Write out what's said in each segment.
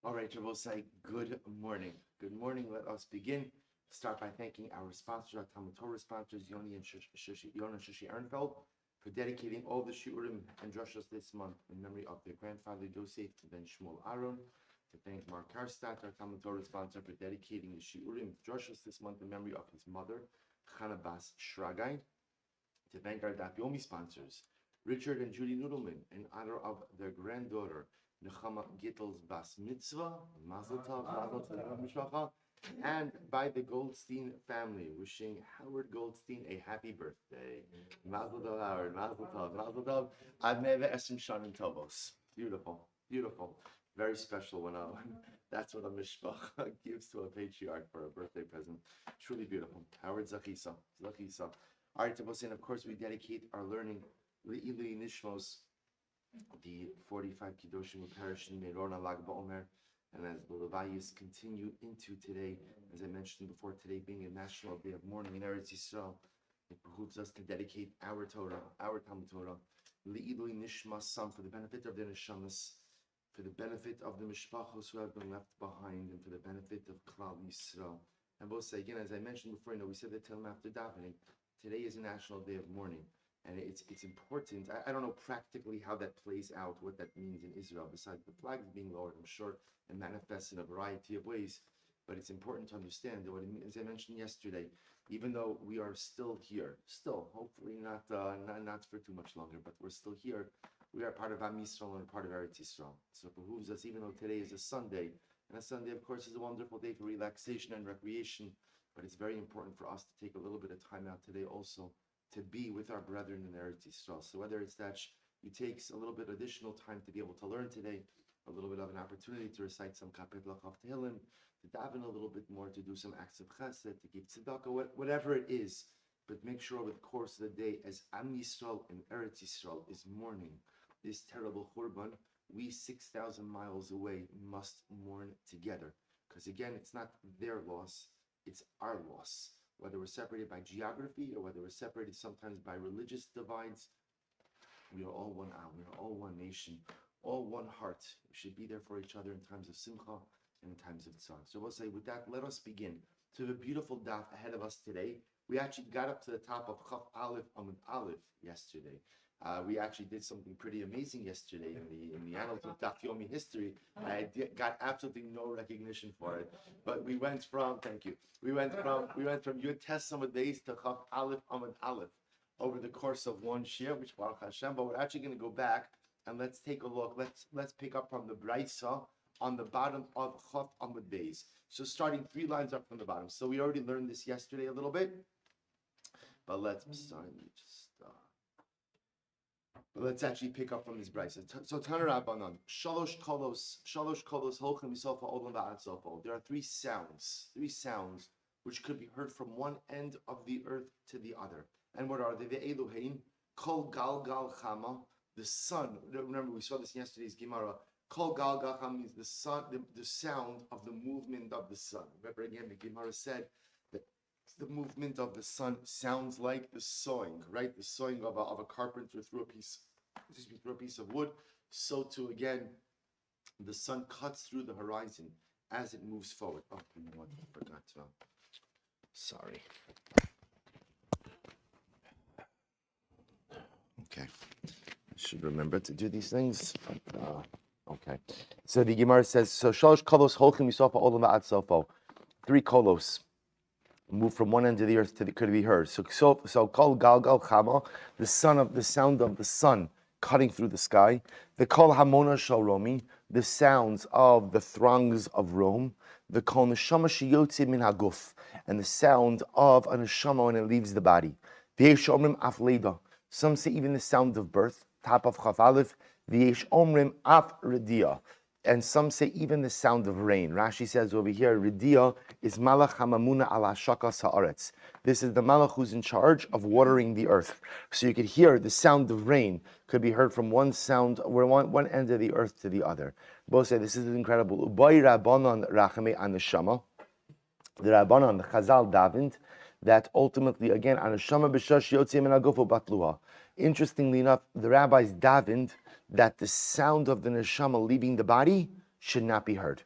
All right, we'll say good morning. Good morning. Let us begin. Start by thanking our sponsors, our Talmud Torah sponsors, Yona Shushie Ehrenfeld, for dedicating all the shiurim and drushas this month in memory of their grandfather Yosef and then Shmuel Aron. To thank Marc Karstaedt, our Talmud Torah sponsor, for dedicating the shiurim drushas this month in memory of his mother, Chana Bat Shraggai. To thank our Daf Yomi sponsors, Richard and Judy Noodleman, in honor of their granddaughter, Nechama Gittel's Bas Mitzvah, Mazel Tov, and by the Goldstein family, wishing Howard Goldstein a happy birthday. Mazel Tov, Howard. Mazel Tov. Mazel Tov. Adneve Esim Shanim Tovos. Beautiful. Beautiful. Very special when that's what a mishpacha gives to a patriarch for a birthday present. Truly beautiful. Howard Zachisa. Zachisa. All right, and of course, we dedicate our learning Le'ili Nishmos, the 45 Kiddushim who perished in Meirona Lag BaOmer, and as the Levayis continue into today, as I mentioned before, today being a national day of mourning in Eretz Yisrael, it behooves us to dedicate our Torah, our Talmud Torah, Le'ili Nishmas, some for the benefit of the Neshamas, for the benefit of the Mishpachos who have been left behind, and for the benefit of Klal Yisrael. And both say again, as I mentioned before, we said that till after davening. Today is a national day of mourning, and it's important. I don't know practically how that plays out, what that means in Israel, besides the flags being lowered, I'm sure, and manifests in a variety of ways. But it's important to understand that what it means, as I mentioned yesterday, even though we are still here, hopefully not for too much longer, but we're still here. We are part of Am Yisrael and part of Eretz Yisrael. So it behooves us, even though today is a Sunday, and a Sunday, of course, is a wonderful day for relaxation and recreation. But it's very important for us to take a little bit of time out today also to be with our brethren in Eretz Yisrael. So whether it's that you take a little bit additional time to be able to learn today, a little bit of an opportunity to recite some Kapitel of Tehillim, to daven a little bit more, to do some acts of chesed, to give tzedakah, whatever it is. But make sure over the course of the day, as Am Yisrael and Eretz Yisrael is mourning this terrible Churban, we 6,000 miles away must mourn together. Because again, it's not their loss, it's our loss. Whether we're separated by geography or whether we're separated sometimes by religious divides, we are all one Am, we are all one nation, all one heart. We should be there for each other in times of simcha and in times of tzar. So we'll say, with that, let us begin. So the beautiful daf ahead of us today. We actually got up to the top of Chaf Aleph Amud Aleph yesterday. We actually did something pretty amazing yesterday in the annals of Daf Yomi history. I got absolutely no recognition for it, but we went from Yud Tes Amud Beis to Chaf Aleph Amud Aleph over the course of one shir, which Baruch Hashem. But we're actually going to go back and let's take a look. Let's pick up from the Braisa on the bottom of Chaf Amud Beis. So starting 3 lines up from the bottom. So we already learned this yesterday a little bit, but let's actually pick up from this Braisa. So Tana Rabbanan, Shalosh Kolos Holchem Yisofa Olam Va'ad Sofo. There are 3 sounds which could be heard from one end of the earth to the other. And what are they? The Elohein, Kol Gal Chama, the sun. Remember, we saw this in yesterday's Gemara. Kol Gal Chama means the sun, the sound of the movement of the sun. Remember again, the Gemara said that the movement of the sun sounds like the sawing, right? The sawing of a carpenter through a piece of wood. So too, again, the sun cuts through the horizon as it moves forward. Oh, you know what? I forgot to. Sorry. Okay. I should remember to do these things. But, okay. So the Gemara says, so Shalosh Kolos Holchem Yisofa Olam Va'ad Sofo. 3 kolos move from one end of the earth to could be heard. So Kol Gal Chama, the sound of the sun cutting through the sky. The Kol Hamona Shal Romi, the sounds of the throngs of Rome. The Kol Neshama Sheyotze Min Haguf, and the sound of a neshama when it leaves the body. V'yesh Omrim Af Leida, some say even the sound of birth. Top of Chaf Aleph. V'yesh Omrim Af Redia, and some say even the sound of rain. Rashi says over here, Redia is Malach Hamamuna ala Shakas Haaretz. This is the Malach who's in charge of watering the earth. So you could hear the sound of rain could be heard from one end of the earth to the other. Both say this is incredible. Ubay Rabbanon Rachame Aneshama. The Rabbanon, the Chazal davened that ultimately, again, Aneshama b'shash yotzei min haguf batluha. Interestingly enough, the rabbis davened that the sound of the neshama leaving the body should not be heard.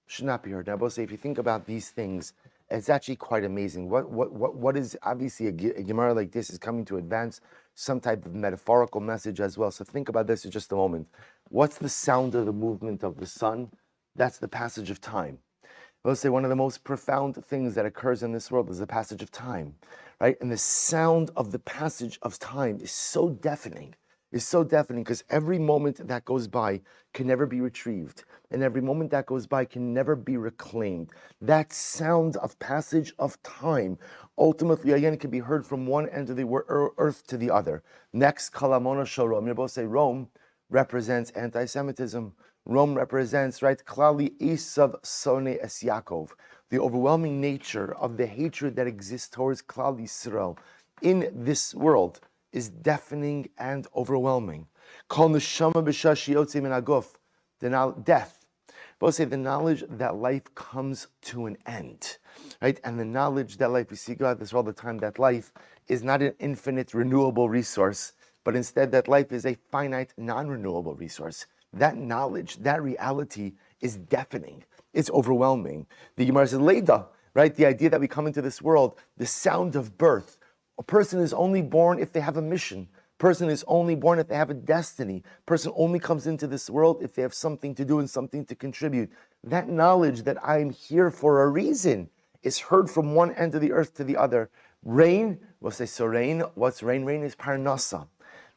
should not be heard. Now, both say, if you think about these things, it's actually quite amazing. What is obviously a Gemara like this is coming to advance some type of metaphorical message as well. So think about this in just a moment. What's the sound of the movement of the sun? That's the passage of time. Let's say one of the most profound things that occurs in this world is the passage of time, right? And the sound of the passage of time is so deafening. Is so deafening because every moment that goes by can never be retrieved, and every moment that goes by can never be reclaimed. That sound of passage of time ultimately again can be heard from one end of the earth to the other. Next, Kalamona Shalom. You're both say Rome represents anti-Semitism. Rome represents, right, Klali Esav Sone Es Yaakov, the overwhelming nature of the hatred that exists towards Klal Yisrael in this world is deafening and overwhelming. Kol neshama b'shah sheyotze min haguf, death. Both say the knowledge that life comes to an end, right? And the knowledge that life, we see God this all the time, that life is not an infinite renewable resource, but instead that life is a finite, non-renewable resource. That knowledge, that reality is deafening. It's overwhelming. The Gemara says, Leida, right? The idea that we come into this world, the sound of birth. A person is only born if they have a mission. A person is only born if they have a destiny. A person only comes into this world if they have something to do and something to contribute. That knowledge that I'm here for a reason is heard from one end of the earth to the other. Rain, we'll say, so rain, what's rain? Rain is Parnassah.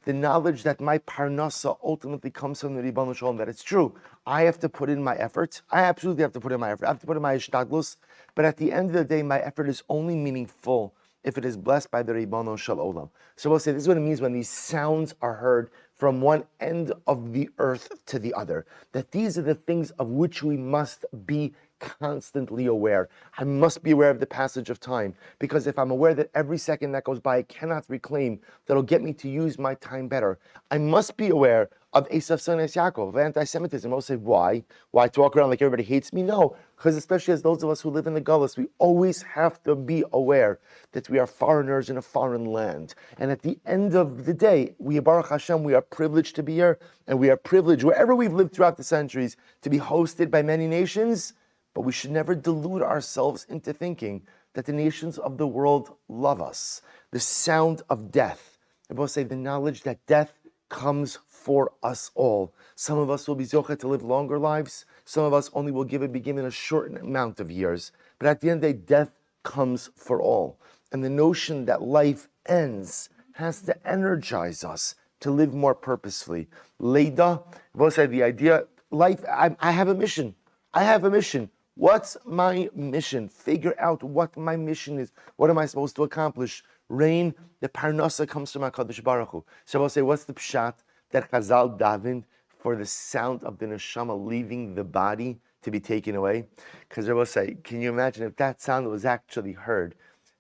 The knowledge that my Parnassah ultimately comes from the Ribbon Shalom, that it's true. I have to put in my effort. I absolutely have to put in my effort. I have to put in my ishtadlus. But at the end of the day, my effort is only meaningful if it is blessed by the Ribbon Shalom. So we'll say this is what it means when these sounds are heard from one end of the earth to the other. That these are the things of which we must be constantly aware. I must be aware of the passage of time, because if I'm aware that every second that goes by I cannot reclaim, that'll get me to use my time better. I must be aware of Esav son es Yaakov, of anti-Semitism. I'll say, why? Why to walk around like everybody hates me? No, because especially as those of us who live in the Gullus, we always have to be aware that we are foreigners in a foreign land. And at the end of the day, we, Baruch Hashem, we are privileged to be here, and we are privileged, wherever we've lived throughout the centuries, to be hosted by many nations. But we should never delude ourselves into thinking that the nations of the world love us. The sound of death. I both say the knowledge that death comes for us all. Some of us will be zocheh to live longer lives. Some of us only will give a beginning a short amount of years. But at the end of the day, death comes for all. And the notion that life ends has to energize us to live more purposefully. Leida, I both say the idea, life, I have a mission. I have a mission. What's my mission? Figure out what my mission is. What am I supposed to accomplish? Rain, the Parnassah comes from HaKadosh Baruch Hu. So I'll say, what's the pshat that Chazal davened for the sound of the neshama leaving the body to be taken away? Because I will say, can you imagine if that sound was actually heard?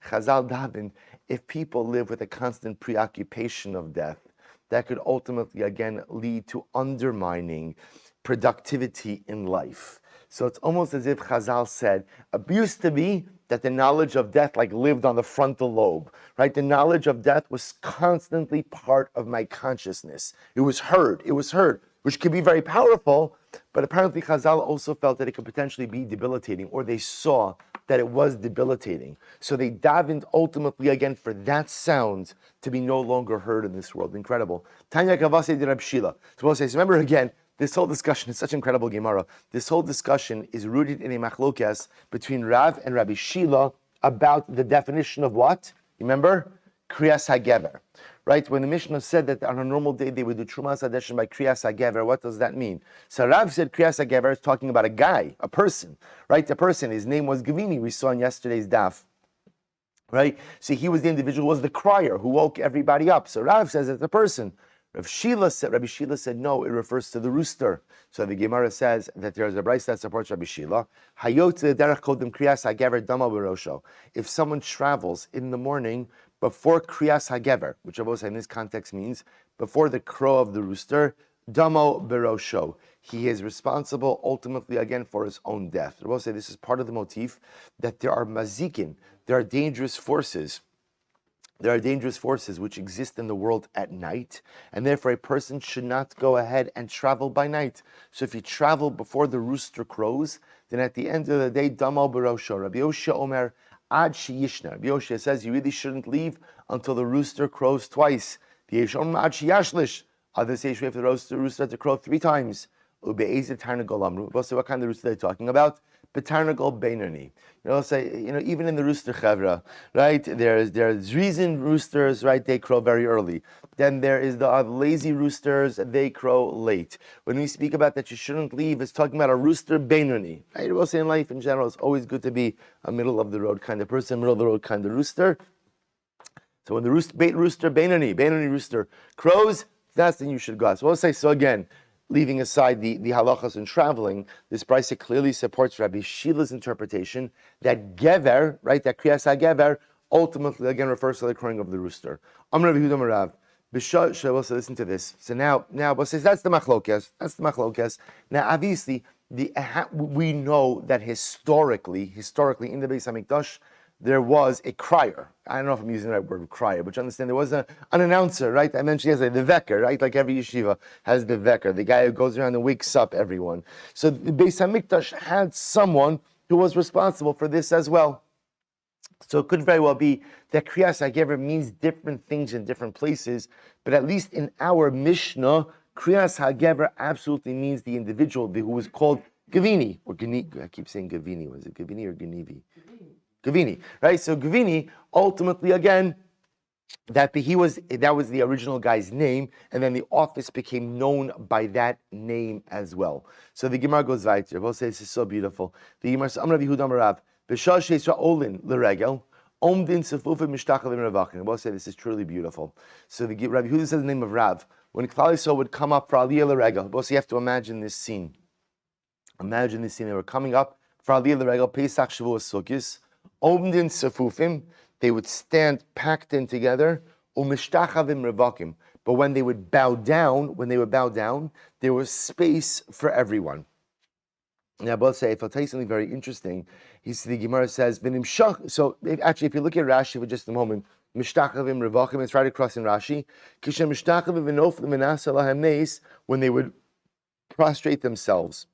Chazal davened, if people live with a constant preoccupation of death, that could ultimately, again, lead to undermining productivity in life. So it's almost as if Chazal said, it used to be that the knowledge of death like lived on the frontal lobe, right? The knowledge of death was constantly part of my consciousness. It was heard, which could be very powerful, but apparently Chazal also felt that it could potentially be debilitating, or they saw that it was debilitating. So they davened ultimately again for that sound to be no longer heard in this world. Incredible. Tanya Kavase de Reb Shila. So we'll say, so remember again, this whole discussion is such incredible Gemara. This whole discussion is rooted in a machlokas between Rav and Rabbi Shila about the definition of what? Remember? Kriyas HaGever. Right? When the Mishnah said that on a normal day they would do Trumas Hadeshin by Kriyas HaGever, what does that mean? So Rav said Kriyas HaGever is talking about a guy, a person. Right? A person. His name was Gavini, we saw in yesterday's daf. Right? So he was the individual, was the crier who woke everybody up. So Rav says it's a person. Rabbi Shila said, no, it refers to the rooster. So the Gemara says that there's a brayso that supports Rabbi Shila. If someone travels in the morning before Kriyas HaGever, which I will say in this context means before the crow of the rooster, Damo Berosho. He is responsible ultimately again for his own death. I will say this is part of the motif that there are mazikin, there are dangerous forces There are dangerous forces which exist in the world at night, and therefore a person should not go ahead and travel by night. So if you travel before the rooster crows, then at the end of the day, Damo Barosho. Rabbi Yoshia Omer, Ad Sheyishna. Rabbi Yoshia says you really shouldn't leave until the rooster crows twice. The Yeshom Ad Sheyashlish. Others say you have the rooster to crow 3 times. Ube'ezet Tarnagol Amru. We'll say what kind of rooster they're talking about. Betarnagol Beinoni. Say, even in the rooster chevra, right? There's reasoned roosters, right? They crow very early. Then there is the lazy roosters, they crow late. When we speak about that you shouldn't leave, it's talking about a rooster Beinoni, right? We'll say in life in general, it's always good to be a middle of the road kind of person, middle of the road kind of rooster. So when the rooster Beinoni rooster crows, that's when you should go out. So we'll say, so again, leaving aside the halachas and traveling, this brisa clearly supports Rabbi Shila's interpretation that gever, right, that kriyas ha-gever, ultimately again refers to the crowing of the rooster. Amar Rabbi Yehuda Marav, we'll listen to this. So now, we'll say that's the machlokes. Now, obviously, we know that historically in the Beis Hamikdash, there was a crier. I don't know if I'm using the right word, crier, but you understand there was an announcer, right? I mentioned yesterday, the veker, right? Like every yeshiva has the veker, the guy who goes around and wakes up everyone. So the Beis Hamikdash had someone who was responsible for this as well. So it could very well be that kriyas ha-gever means different things in different places, but at least in our Mishnah, kriyas ha-gever absolutely means the individual who was called Gavini, or I keep saying Gavini. Was it Gavini or Ganivi? Gavini, right? So Gavini, ultimately, again, that was the original guy's name, and then the office became known by that name as well. So the Gemara goes weiter. We'll say this is so beautiful. The Gemara says, Amar Yehuda Marav, B'shal sheisra olin l'regel, Omdin Tsefufin Mishtachlavim Ravachin. We'll say this is truly beautiful. So the Rabbi Yehuda says the name of Rav. When Klal Yisrael would come up for Aliyah l'regel, we'll say you have to imagine this scene. Imagine this scene. They were coming up for Aliyah l'regel, Pesach Shavuos Sukkos. Omdin Tsefufim, they would stand packed in together. Umishtachavim revakim. But when they would bow down, there was space for everyone. Now, I'll say, if I'll tell you something very interesting, the Gemara says, so actually, if you look at Rashi for just a moment, Mishtachavim revakim, it's right across in Rashi. Kishem mishtachavim v'nof l'menasa lahem neis, when they would prostrate themselves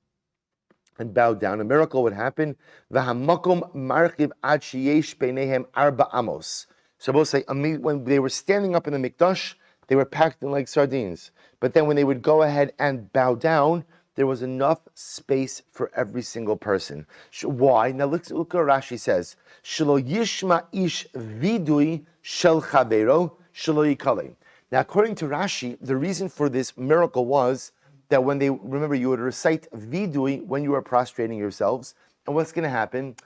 and bow down, a miracle would happen. V'hamakom marchiv ad sheyesh beinehem arba amos. So we'll say, when they were standing up in the mikdash, they were packed in like sardines. But then when they would go ahead and bow down, there was enough space for every single person. Why? Now look what Rashi says. Shelo yishma ish vidui shel chavero shelo yikale. Now according to Rashi, the reason for this miracle was that when remember, you would recite vidui when you are prostrating yourselves. And what's going to happen?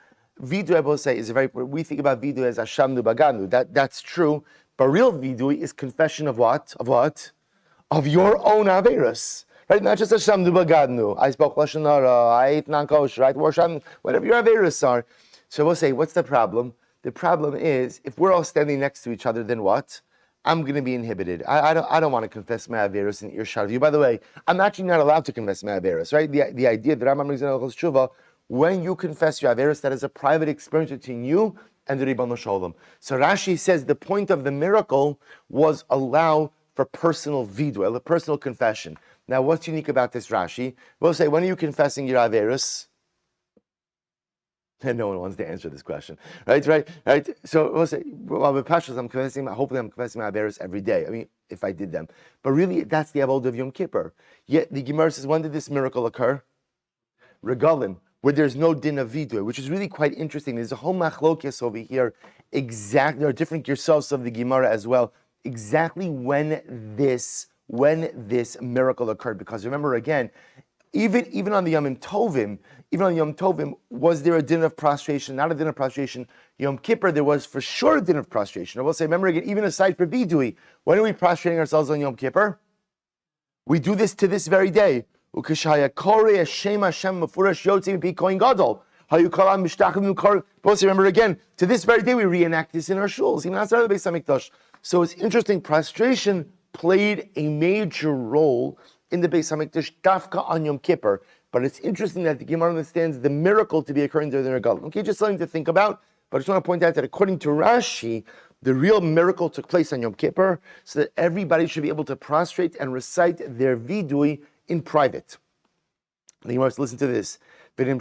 Vidui, I will say, we think about vidui as ashamnu baganu. That's true. But real vidui is confession of what? Of your own averos. Right? Not just ashamnu baganu. I spoke lashon hara, I ate non-kosher, right? Whatever your averos are. So we'll say, what's the problem? The problem is, if we're all standing next to each other, then what? I'm going to be inhibited. I don't want to confess my averos in earshot of you. By the way, I'm actually not allowed to confess my averos, right? The idea that Rambam brings in Hilchos Tshuva, when you confess your averos, that is a private experience between you and the Ribono Shel Olam. So Rashi says the point of the miracle was allow for personal vidui, a personal confession. Now, what's unique about this Rashi? We'll say, when are you confessing your averos? And no one wants to answer this question, right? So we'll say, well, with Pashas, hopefully I'm confessing my averos every day. I mean, if I did them. But really, that's the avodah of Yom Kippur. Yet the Gemara says, when did this miracle occur? Regalim, where there's no din of vidui, which is really quite interesting. There's a whole machlokes over here. There are different girsos of the Gemara as well. Exactly when this miracle occurred, because remember again, even on the Yom Tovim, was there a din of prostration? Not a din of prostration. Yom Kippur, there was for sure a din of prostration. I will say, remember again, even aside for vidui, when are we prostrating ourselves on Yom Kippur? We do this to this very day. Remember again, to this very day we reenact this in our shuls, even outside of the Beis Hamikdash. So it's interesting, prostration played a major role in the Beis Hamikdash, dafka on Yom Kippur. But it's interesting that the Gemara understands the miracle to be occurring during the regalim. Okay, just something to think about. But I just want to point out that according to Rashi, The real miracle took place on Yom Kippur so that everybody should be able to prostrate and recite their vidui in private. The Gemara says, listen to this. And I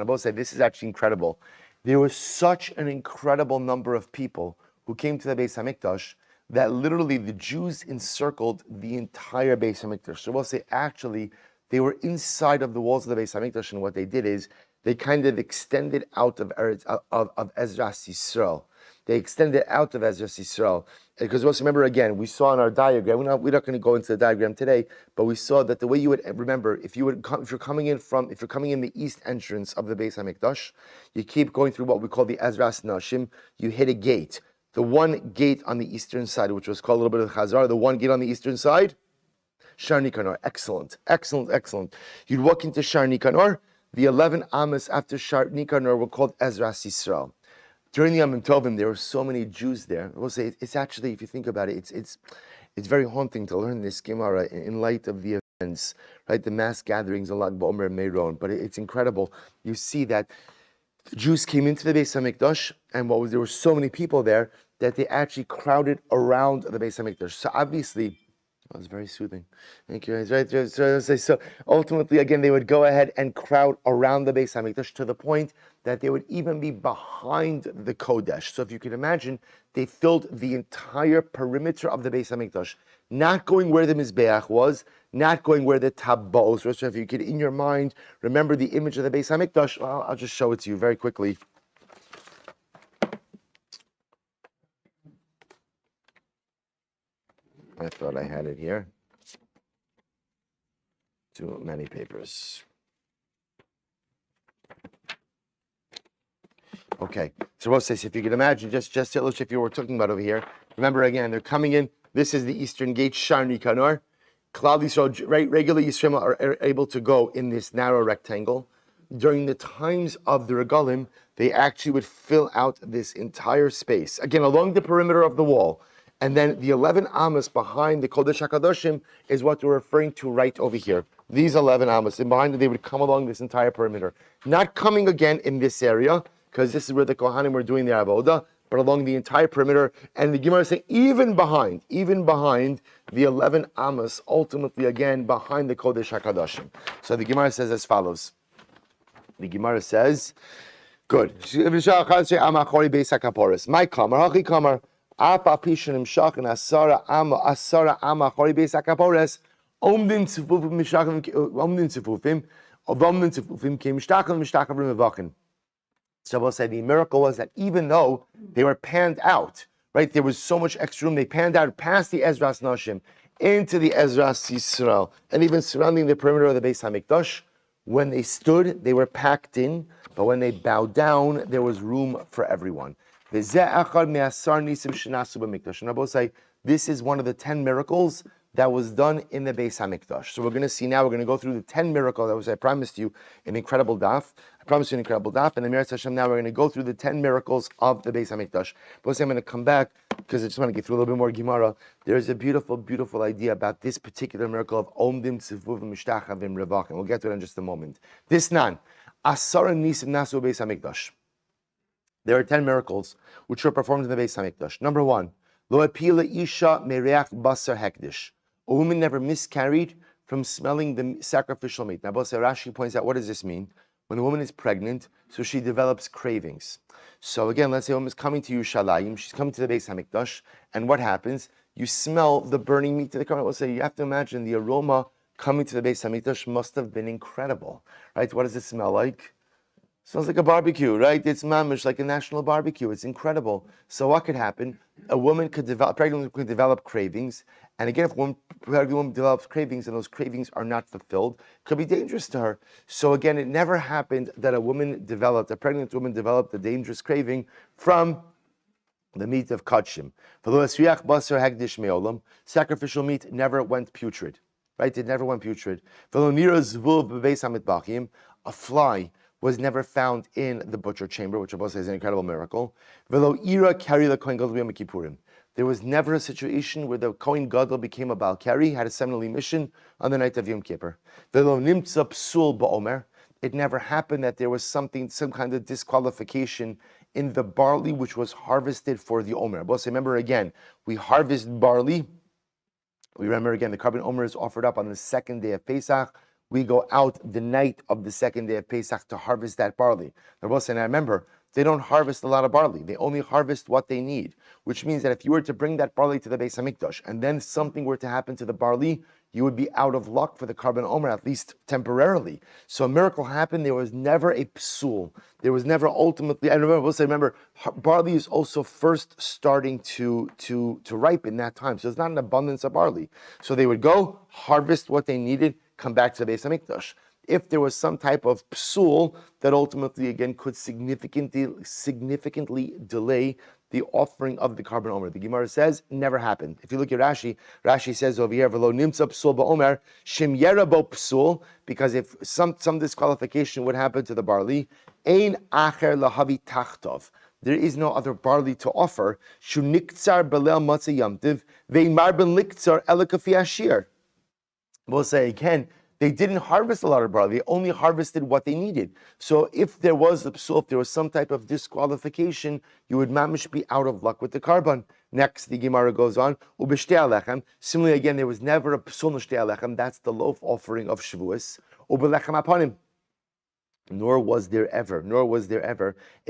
both say this is actually incredible. There was such an incredible number of people who came to the Beis Hamikdash that literally the Jews encircled the entire Beis Hamikdash. So we'll say actually they were inside of the walls of the Beis Hamikdash, and what they did is they kind of extended out of Ezras Yisrael. They extended out of Ezras Yisrael. Because also remember again, we saw in our diagram, we're not going to go into the diagram today, but we saw that the way you would remember, if you're coming in the east entrance of the Beis Hamikdash, you keep going through what we call the Ezras Nashim, you hit a gate. The one gate on the eastern side, which was called a little bit of Chazar, the one gate on the eastern side, Shar Nikanor. Excellent. You'd walk into Shar Nikanor. The 11 Amos after Shar Nikanor were called Ezras Yisrael. During the Yom Tovim, there were so many Jews there. I will say it's actually, if you think about it, it's very haunting to learn this Gemara in light of the events, right? The mass gatherings in Lag BaOmer and Meron. But it's incredible. You see that the Jews came into the Beis Hamikdash, and there were so many people there that they actually crowded around the Beis Hamikdash. So obviously, that was very soothing. Thank you. Right. So ultimately, again, they would go ahead and crowd around the Beis Hamikdash to the point that they would even be behind the Kodesh. So if you can imagine, they filled the entire perimeter of the Beis Hamikdash, not going where the Mizbeach was, not going where the Tabos were. So if you could, in your mind, remember the image of the Beis Hamikdash, well, I'll just show it to you very quickly. I thought I had it here. Too many papers. Okay, so we'll say, if you can imagine, just to illustrate what we're talking about over here. Remember again, they're coming in. This is the eastern gate, Shar Nikanor. Klal Yisrael, regular Yisrael are able to go in this narrow rectangle. During the times of the Regalim, they actually would fill out this entire space. Again, along the perimeter of the wall. And then the 11 Amos behind the Kodesh HaKadoshim is what we're referring to right over here. These 11 Amos, and behind it, they would come along this entire perimeter. Not coming again in this area, because this is where the Kohanim were doing their avodah, but along the entire perimeter. And the Gemara is saying, even behind the 11 Amos, ultimately again behind the Kodesh HaKadoshim. So the Gemara says as follows. The Gemara says, good. My kamar, hachi kamar. Chaldish Shabbos said the miracle was that even though they were panned out, right, there was so much extra room, they panned out past the Ezras Nashim into the Ezras Yisrael, and even surrounding the perimeter of the Beis Hamikdash. When they stood, they were packed in, but when they bowed down, there was room for everyone. And Rabbi say, this is one of the 10 miracles that was done in the Beis Hamikdash. So we're going to see now, we're going to go through the 10 miracles that was, I promised you, an incredible daf. I promised you an incredible daf. And the Meretz Hashem, now we're going to go through the 10 miracles of the Beis Hamikdash. But I'm going to come back, because I just want to get through a little bit more Gemara. There's a beautiful, beautiful idea about this particular miracle of Omdim, Tzivuvim, Mishtachavim, Revachim. We'll get to it in just a moment. This nan, Asara Nisim Nasu Beis Hamikdash. There are 10 miracles which were performed in the Beis Hamikdash. Number 1, Lo epila isha mereach basar hekdish. A woman never miscarried from smelling the sacrificial meat. Now, Rashi points out, what does this mean? When a woman is pregnant, so she develops cravings. So again, let's say a woman is coming to Yerushalayim, she's coming to the Beis Hamikdash, and what happens? You smell the burning meat in the car. We'll say, you have to imagine the aroma coming to the Beis Hamikdash must have been incredible, right? What does it smell like? Smells like a barbecue, right? It's mamish, like a national barbecue. It's incredible. So what could happen? A pregnant woman could develop cravings. And again, if a pregnant woman develops cravings and those cravings are not fulfilled, it could be dangerous to her. So again, it never happened that a pregnant woman developed a dangerous craving from the meat of kachim. Sacrificial meat never went putrid, right? It never went putrid. A fly was never found in the butcher chamber, which Abba says is an incredible miracle. There was never a situation where the Kohen Gadol became a Baal Kari, had a seminal mission on the night of Yom Kippur. It never happened that there was some kind of disqualification in the barley which was harvested for the Omer. But remember again, we harvest barley. We remember again, the carbon Omer is offered up on the second day of Pesach. We go out the night of the second day of Pesach to harvest that barley. Now remember, they don't harvest a lot of barley. They only harvest what they need, which means that if you were to bring that barley to the Beis Hamikdash and then something were to happen to the barley, you would be out of luck for the carbon Omer, at least temporarily. So a miracle happened. There was never a psul. There was never ultimately, I remember, barley is also first starting to ripen that time. So it's not an abundance of barley. So they would go, harvest what they needed, come back to the Beis Hamikdash. If there was some type of psul that ultimately, again, could significantly delay the offering of the carbon omer. The Gemara says, never happened. If you look at Rashi, Rashi says over here, v'lo nimtza psul ba'omer, shem yera bo psul, because if some disqualification would happen to the barley, ein acher lahavi tachtov, there is no other barley to offer, shu niktzar belel matzah yamtiv, ve'imar ben liktzar elakafi ashir. We'll say again, they didn't harvest a lot of barley. They only harvested what they needed. So if there was a psul, if there was some type of disqualification, you would mamish be out of luck with the carbon. Next, the Gemara goes on, ubishtei alechem. Similarly, again, there was never a psul n'shtei alechem. That's the loaf offering of Shavuos. Ubelechem aponim. Nor was there ever a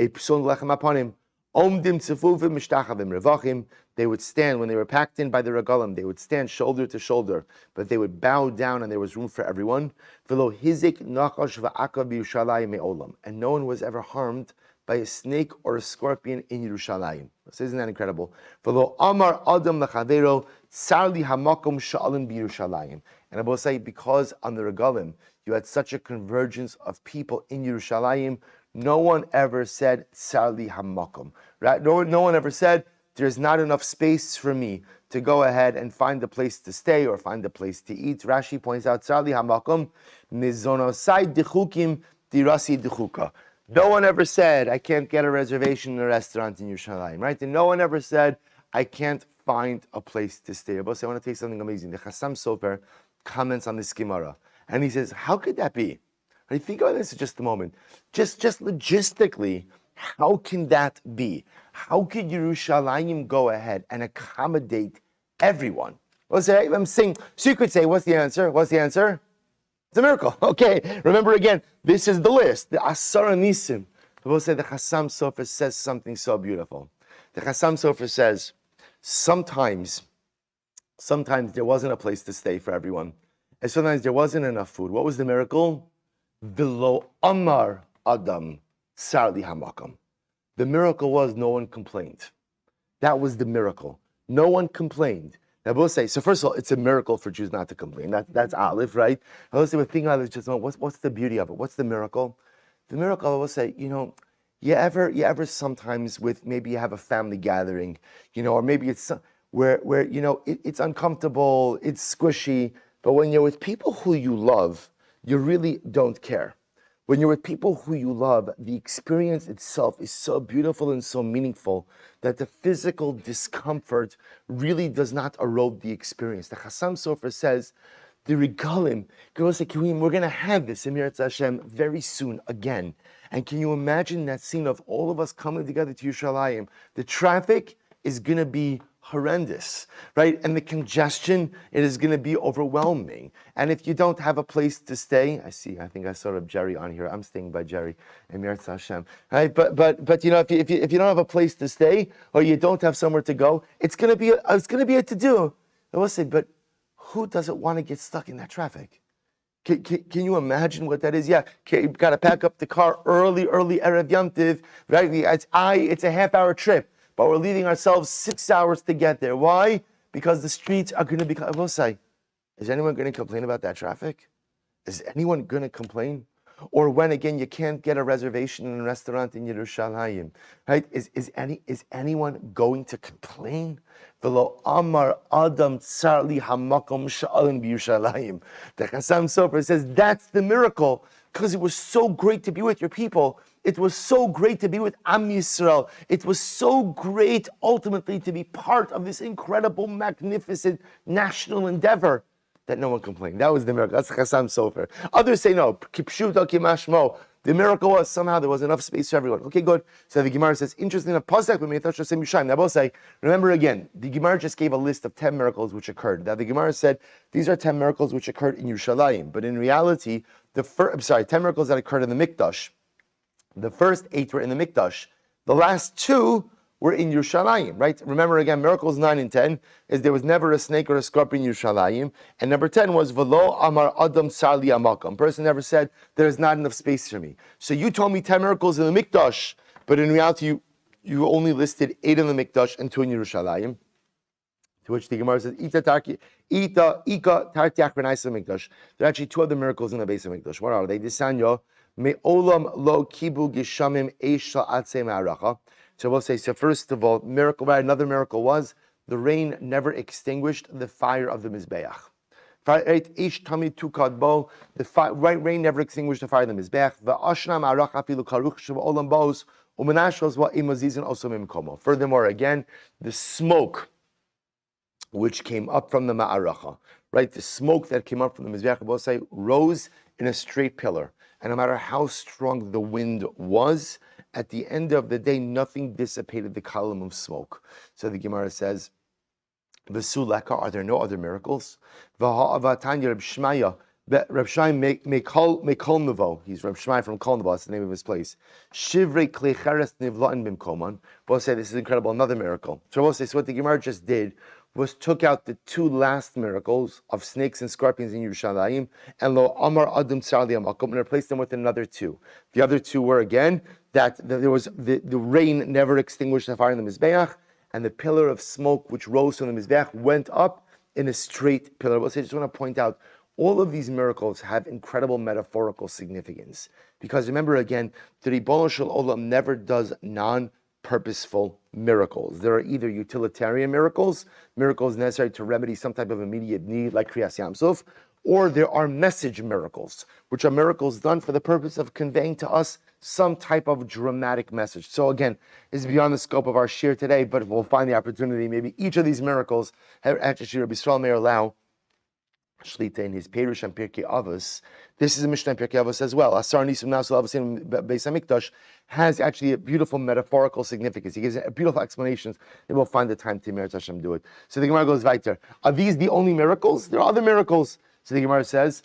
psul lechem aponim. Omdim Tzefufim Mishtachavim Revachim. They would stand when they were packed in by the regalim. They would stand shoulder to shoulder, but they would bow down, and there was room for everyone. V'lo hizik nachash va'akav b'Yerushalayim me'olam, and no one was ever harmed by a snake or a scorpion in Yerushalayim. So isn't that incredible? V'lo amar adam lachavero sarli hamakom sha'alim b'Yerushalayim. And I will say, because on the regalim you had such a convergence of people in Yerushalayim, no one ever said sarli hamakom. Right? No one ever said there's not enough space for me to go ahead and find a place to stay or find a place to eat. Rashi points out sarli hamakom mizonosai dichukim dirasi dichuka. No one ever said I can't get a reservation in a restaurant in Yerushalayim. Right? And no one ever said I can't find a place to stay. But I want to tell you something amazing. The Chassam Sofer comments on this Gemara, and he says, how could that be? Right, think about this for just a moment. Just logistically, how can that be? How could Yerushalayim go ahead and accommodate everyone? I'm saying, so you could say, what's the answer? It's a miracle. Okay, remember again, this is the list, the Asara Nisim. We'll say the Chassam Sofer says something so beautiful. The Chassam Sofer says, sometimes there wasn't a place to stay for everyone. And sometimes there wasn't enough food. What was the miracle? V'lo amar adam sarli hamakam. The miracle was no one complained. That was the miracle. No one complained. Now we'll say, so first of all, it's a miracle for Jews not to complain. That's Aleph, right? I will say, we're thinking about it, just what's the beauty of it? What's the miracle? The miracle, I will say, you ever sometimes with, maybe you have a family gathering, or maybe it's where it's uncomfortable, it's squishy, but when you're with people who you love, you really don't care. When you're with people who you love, the experience itself is so beautiful and so meaningful that the physical discomfort really does not erode the experience. The Chassam Sofer says, the regalim, we're going to have this in Mirat Hashem very soon again. And can you imagine that scene of all of us coming together to Yerushalayim? The traffic is going to be horrendous, right? And the congestion, it is going to be overwhelming. And if you don't have a place to stay, I think I saw Jerry on here. I'm staying by Jerry in Meretz Hashem, right? But if you don't have a place to stay or you don't have somewhere to go, it's going to be a to-do. I will say, but who doesn't want to get stuck in that traffic? Can you imagine what that is? Yeah, you've got to pack up the car early Erev Yom Tiv, right? It's a half-hour trip. But we're leaving ourselves 6 hours to get there. Why? Because the streets are going to be... I will say, is anyone going to complain about that traffic? Is anyone going to complain? Or when, again, you can't get a reservation in a restaurant in Yerushalayim, right? Is anyone going to complain? V'lo amar adam tzarli hamakom sha'alim b'Yerushalayim. The Chassam Sofer says that's the miracle, because it was so great to be with your people. It was so great to be with Am Yisrael. It was so great, ultimately, to be part of this incredible, magnificent national endeavor that no one complained. That was the miracle. That's Chassam Sofer. Others say no. Kipshuta kimashmo. The miracle was somehow there was enough space for everyone. Okay, good. So the Gemara says, interesting enough, Pasuk, we may touch the same Yerushalayim. Now, both say, remember again, the Gemara just gave a list of 10 miracles which occurred. Now, the Gemara said, these are 10 miracles which occurred in Yerushalayim. But in reality, 10 miracles that occurred in the Mikdash. The first 8 were in the Mikdash. The last 2 were in Yerushalayim, right? Remember again, miracles 9 and 10 is there was never a snake or a scorpion in Yerushalayim. And number 10 was V'lo amar adam sarli amakam. Person never said, there's not enough space for me. So you told me 10 miracles in the Mikdash, but in reality, you only listed 8 in the Mikdash and 2 in Yerushalayim. To which the Gemara says, Ika tartiach b'nais Mikdash. There are actually 2 other miracles in the base of Mikdash. What are they? Disanyo, me'olam lo kibu gishamim eisha atzei ma'aracha. So we'll say, so first of all, another miracle was the rain never extinguished the fire of the Mizbeach. The rain never extinguished the fire of the Mizbeach. Furthermore, again, the smoke which came up from the Ma'aracha, right? The smoke that came up from the Mizbeach, we'll say, rose in a straight pillar. And no matter how strong the wind was, at the end of the day, nothing dissipated the column of smoke. So the Gemara says, V'suleka, are there no other miracles? V'ha'avatanya Reb Shmaya, Reb Shmaya Mekol Nevo, he's Reb Shmaya from Kol Nevo, that's the name of his place. Shivrei Klei Cheres Nivla'in Bimkoman. We'll say, this is incredible, another miracle. So we'll say, so what the Gemara just did was took out the 2 last miracles of snakes and scorpions in Yerushalayim and lo amar adam sarli amakom and replaced them with another 2. The other 2 were again that there was the rain never extinguished the fire in the Mizbeach, and the pillar of smoke which rose from the Mizbeach went up in a straight pillar. I just want to point out, all of these miracles have incredible metaphorical significance. Because remember again, the Ribono Shel Olam never does non-purposeful miracles. There are either utilitarian miracles necessary to remedy some type of immediate need like Kriyas Yamsuf, or there are message miracles, which are miracles done for the purpose of conveying to us some type of dramatic message. So again, this is beyond the scope of our shir today, but we'll find the opportunity. Maybe each of these miracles, actually Rabbi Yisrael may allow Shlita in his Perush and Pirkei Avos. This is a Mishnah in Pirkei Avos as well. Asar Nisim Nasul Avasim Beis HaMikdash has actually a beautiful metaphorical significance. He gives beautiful explanations, and we'll find the time to Meretz Hashem do it. So the Gemara goes weiter. Are these the only miracles? There are other miracles. So the Gemara says,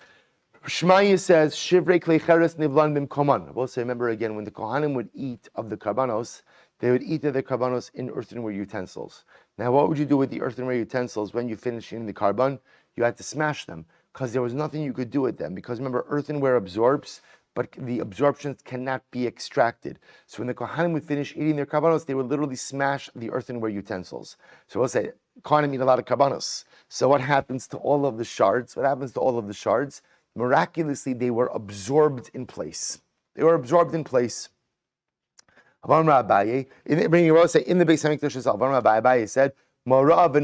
Shmaya says, Shivrei Klei Cheres Nivlan Bimkoman. We'll say, remember again, when the Kohanim would eat of the karbanos, they would eat of the karbanos in earthenware utensils. Now, what would you do with the earthenware utensils when you finish eating the karban? You had to smash them, because there was nothing you could do with them. Because remember, earthenware absorbs, but the absorptions cannot be extracted. So when the Kohanim would finish eating their karbanos, they would literally smash the earthenware utensils. So we'll say, Kohanim eat a lot of karbanos. So what happens to all of the shards? Miraculously, they were absorbed in place. In the Beis Hamikdash itself, Abaye said, Abaye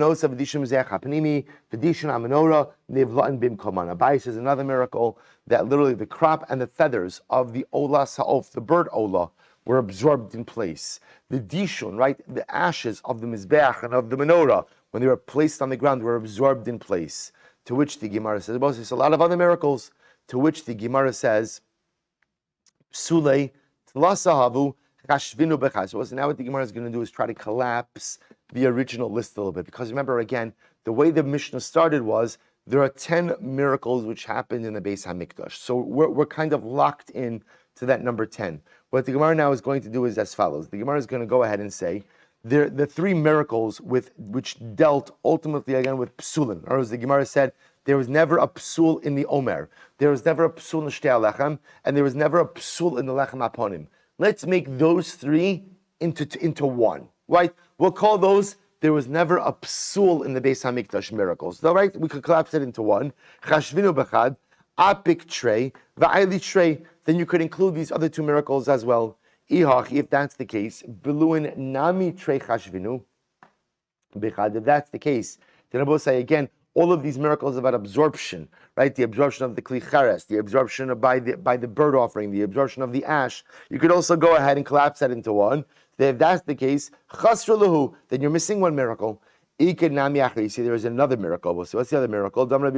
says another miracle, that literally the crop and the feathers of the Ola Sa'of, the bird Ola, were absorbed in place. The Dishon, right, the ashes of the Mizbeach and of the menorah, when they were placed on the ground, were absorbed in place. To which the Gemara says, well, there's a lot of other miracles. To which the Gemara says, Psulei tlasahavu chashvinu bechai. So now what the Gemara is going to do is try to collapse the original list a little bit. Because remember, again, the way the Mishnah started was, there are 10 miracles which happened in the Beis HaMikdash. So we're kind of locked in to that number 10. What the Gemara now is going to do is as follows. The Gemara is going to go ahead and say, the 3 miracles which dealt ultimately again with psulin. Or as the Gemara said, there was never a psul in the Omer. There was never a psul in the Shtei HaLechem, and there was never a psul in the Lechem HaPonim. Let's make those 3 into one, right? We'll call those, there was never a psul in the Beis HaMikdash miracles. All right, we could collapse it into one. Chashvinu bechad, apik trei, va'ayli trei. Then you could include these other 2 miracles as well. If that's the case, beluin nami trei chashvinu bechad. If that's the case, then I will say again, all of these miracles about absorption, right? The absorption of the kli cheres, the absorption by the bird offering, the absorption of the ash. You could also go ahead and collapse that into one. If that's the case, chasru lahu, then you're missing one miracle. You see, there is another miracle. We'll see. What's the other miracle? We'll say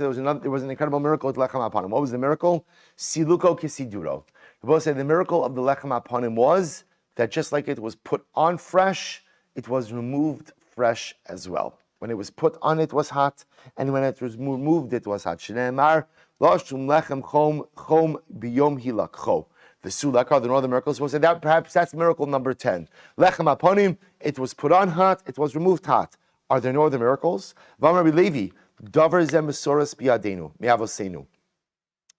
there was an incredible miracle with lechem apanim. What was the miracle? Siluko kisiduro. We'll say the miracle of the lechem apanim was that just like it was put on fresh, it was removed fresh as well. When it was put on, it was hot, and when it was removed, it was hot. Shneimar lo shum lechem chom biyom hilakcho. The sulakar, the northern miracles, we'll say that perhaps that's miracle number 10. Lechem aponim, it was put on hot, it was removed hot. Are there no other miracles? V'amar Levi, davar zeh mesoras biyadenu, mi'avosenu.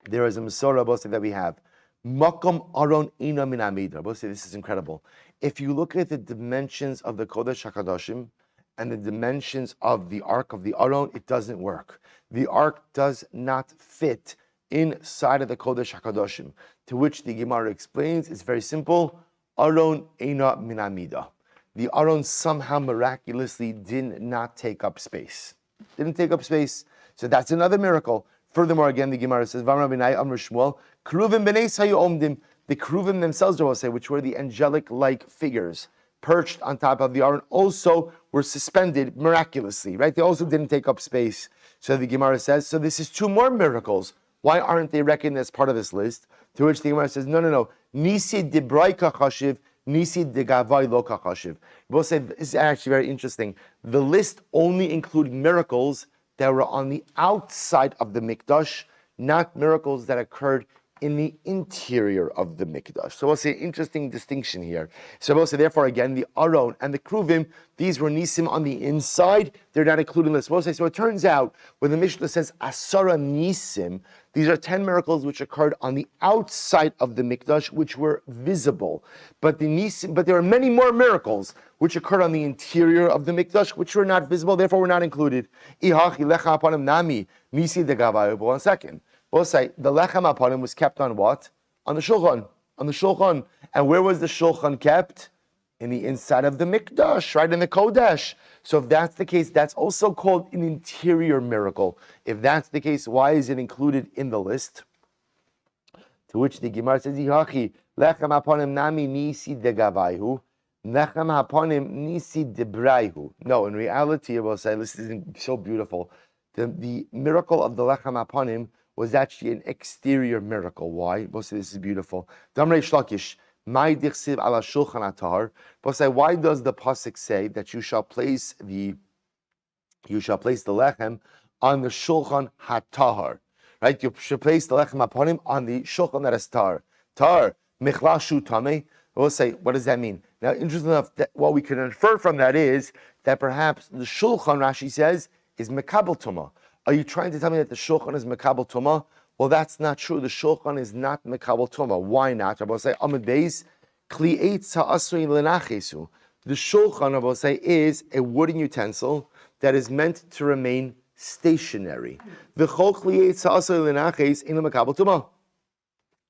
There is a mesorah, we'll say, that we have. Makom aron ina min amida. We'll say this is incredible. If you look at the dimensions of the Kodesh HaKadoshim and the dimensions of the Ark of the Aron, it doesn't work. The Ark does not fit inside of the Kodesh HaKadoshim, to which the Gemara explains, it's very simple, Aron eina min amida. The Aron somehow miraculously did not take up space. Didn't take up space. So that's another miracle. Furthermore, again, the Gemara says, V'amar b'nai amr Shmuel, Kruvim b'nei sayu omdim. The Kruvim themselves, I will say, which were the angelic-like figures, perched on top of the Aron, also were suspended miraculously, right? They also didn't take up space. So the Gemara says, so this is 2 more miracles. Why aren't they reckoned as part of this list? To which the Gemara says, no. Nisi dibrai kachashiv, nisi degavai lo kachashiv. We'll say, this is actually very interesting. The list only include miracles that were on the outside of the mikdash, not miracles that occurred in the interior of the mikdash. So we'll say interesting distinction here. So we'll say, therefore, again, the Aron and the Kruvim, these were nisim on the inside. They're not included in this. We'll say, so it turns out when the Mishnah says asara nisim, these are 10 miracles which occurred on the outside of the mikdash, which were visible. But there are many more miracles which occurred on the interior of the mikdash, which were not visible, therefore were not included. But 1 second. We'll say the lechem apanim was kept on what? On the shulchan. On the shulchan. And where was the shulchan kept? In the inside of the mikdash, right in the kodesh. So if that's the case, that's also called an interior miracle. If that's the case, why is it included in the list? To which the Gemara says, Yihachi, lechem apanim nami nisi degavaihu, lechem apanim nisi debraihu. No, in reality, I will say, this is so beautiful. The miracle of the lechem apanim was actually an exterior miracle. Why? We'll say this is beautiful. Damrei Shlakish, why does the pasuk say that you shall place the lechem on the shulchan hatahar? Right? You should place the lechem upon him on the shulchan that is tar. Tar michlashu tameh. We'll say, what does that mean? Now, interesting enough, what we can infer from that is that perhaps the shulchan, Rashi says, is mekabel tumah. Are you trying to tell me that the shulchan is mekabel tumah? Well, that's not true. The shulchan is not mekabel tumah. Why not? I will say, Amud Beis, kli eitz ha'asui lenachesu. The shulchan, I will say, is a wooden utensil that is meant to remain stationary. V'chol kli eitz ha'asui lenaches ina mekabel tumah.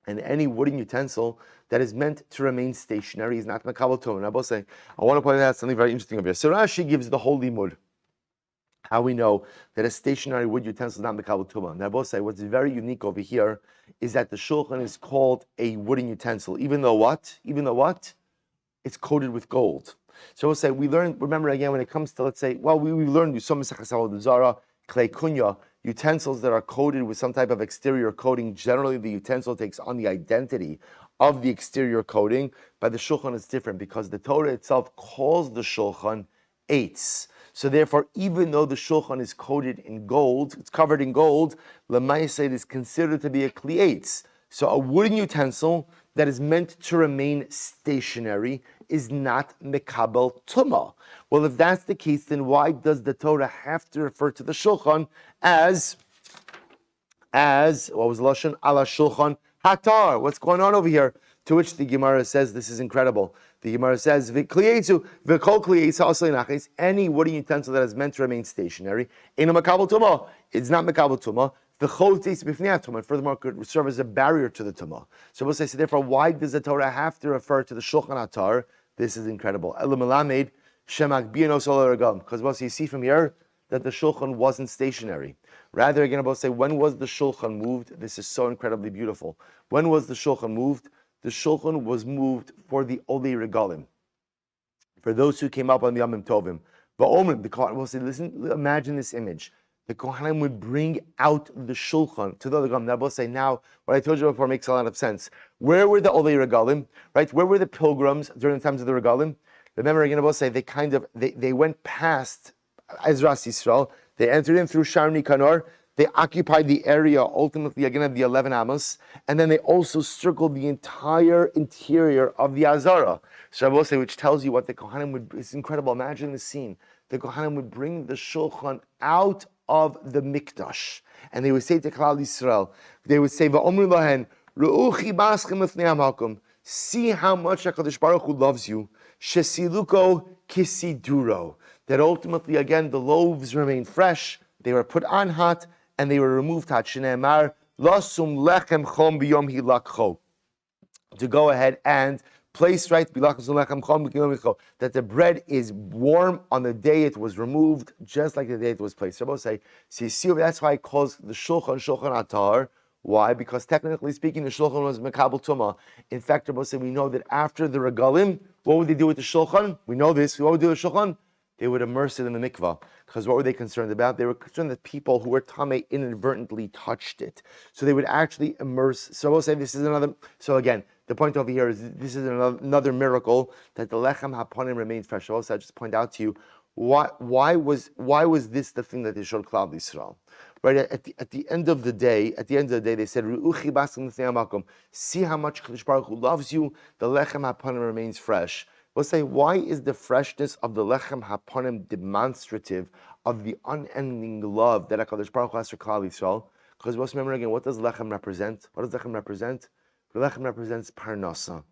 And any wooden utensil that is meant to remain stationary is not mekabel tumah. I will say, I want to point out something very interesting over here. So Rashi gives the whole limud. How we know that a stationary wood utensil is not mekabel tumah. Now, I will say what's very unique over here is that the shulchan is called a wooden utensil, even though what? It's coated with gold. So we'll say we learned. Remember again when it comes to, let's say, well, we learned Yosef Zara, clay kunya, utensils that are coated with some type of exterior coating. Generally, the utensil takes on the identity of the exterior coating. By the shulchan, it's different because the Torah itself calls the shulchan eitz. So therefore, even though the shulchan is coated in gold, it's covered in gold, l'maaseh it is considered to be a kli eitz. So a wooden utensil that is meant to remain stationary is not mekabel tumah. Well, if that's the case, then why does the Torah have to refer to the shulchan as what was lashon ala shulchan hatar? What's going on over here? To which the Gemara says, this is incredible. The Gemara says, any wooden utensil that is meant to remain stationary, it's not mekabel tumah. Furthermore, could serve as a barrier to the tumah. So we'll say, so therefore, why does the Torah have to refer to the shulchan atar? This is incredible. Because what you see from here, that the shulchan wasn't stationary. Rather, again, we'll say, when was the shulchan moved? This is so incredibly beautiful. When was the shulchan moved? The shulchan was moved for the Olei Regalim. for those who came up on the Yomim Tovim. But Omer, the Kohanim will say, listen, imagine this image. The Kohanim would bring out the Shulchan to the other Gam. Now, we'll say, now, what I told you before makes a lot of sense. Where were the Olei Regalim, right? Where were the pilgrims during the times of the Regalim? Remember, again, I will say, they went past Ezras Yisrael, they entered in through Shar Nikanor, they occupied the area, ultimately, again, of the 11 Amos, and then they also circled the entire interior of the Azara. So I will say, which tells you what the Kohanim would, it's incredible, imagine the scene. The Kohanim would bring the Shulchan out of the Mikdash, and they would say to Klal Yisrael, they would say, "Va'omru lahen, ru'u חיבתכם לפני המקום." See how much HaKadosh Baruch Hu loves you. Shesiluko kisiduro. That ultimately, again, the loaves remain fresh, they were put on hot, and they were removed hot. Shneimar, lasum lechem chom biyom hilakcho. To go ahead and place right that the bread is warm on the day it was removed, just like the day it was placed. Rabbi say, see, that's why it calls the shulchan atar. Why? Because technically speaking, the shulchan was mekabel tuma. In fact, Rabbi say, we know that after the regalim, what would they do with the shulchan? We know this. What would they do with the shulchan? They would immerse it in the mikvah. Because what were they concerned about? They were concerned that people who were tamei inadvertently touched it. So they would actually immerse. So we'll say this is another. So again, the point over here is this is another miracle that the lechem haponim remained fresh. Also, I just point out to you why was this the thing that they showed Klal Yisrael? Right at the end of the day, they said, see how much Kadosh Baruch Hu loves you. The lechem haponim remains fresh. We'll say, why is the freshness of the lechem haponim demonstrative of the unending love that HaKadosh Baruch Hu has for Klal Yisrael? Because let's remember again, what does lechem represent? What does lechem represent? The lechem represents Parnassah.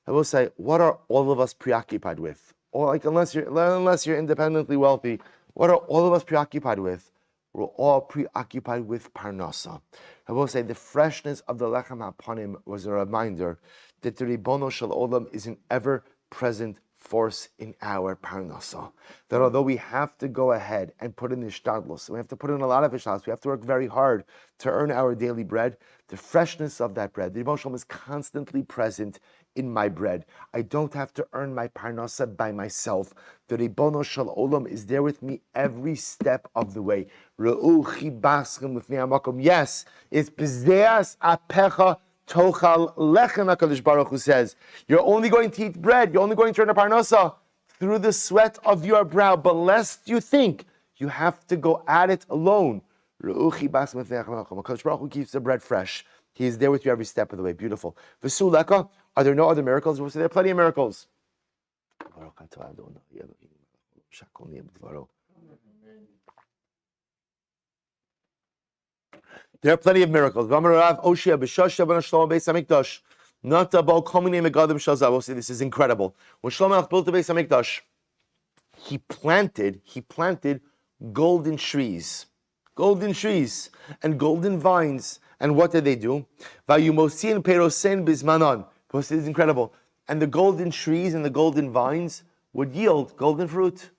I will say, what are all of us preoccupied with? Or like, unless you're independently wealthy, what are all of us preoccupied with? We're all preoccupied with Parnassah. I will say, the freshness of the lechem haponim was a reminder that the Ribono Shel Olam is an ever-present force in our Parnassah. That although we have to go ahead and put in the ishtadlus, we have to put in a lot of ishtadlus, we have to work very hard to earn our daily bread, the freshness of that bread, the Ribono Shel Olam is constantly present in my bread. I don't have to earn my Parnassah by myself. The Ribono Shel Olam is there with me every step of the way. Ru'u חיבתכם לפני המקום. Yes, it's b'zeas apecha tochal lechem. HaKadosh Baruch Hu says, you're only going to eat bread, you're only going to earn a Parnassah through the sweat of your brow. But lest you think you have to go at it alone. Ru'u חיבתכם לפני המקום. HaKadosh Baruch Hu keeps the bread fresh. He is there with you every step of the way. Beautiful. V'su leka. Are there no other miracles? We'll say there are plenty of miracles. There are plenty of miracles. We'll say this is incredible. When Shlomo built the Beis Hamikdash, he planted golden trees and golden vines. And what did they do? This is incredible. And the golden trees and the golden vines would yield golden fruit.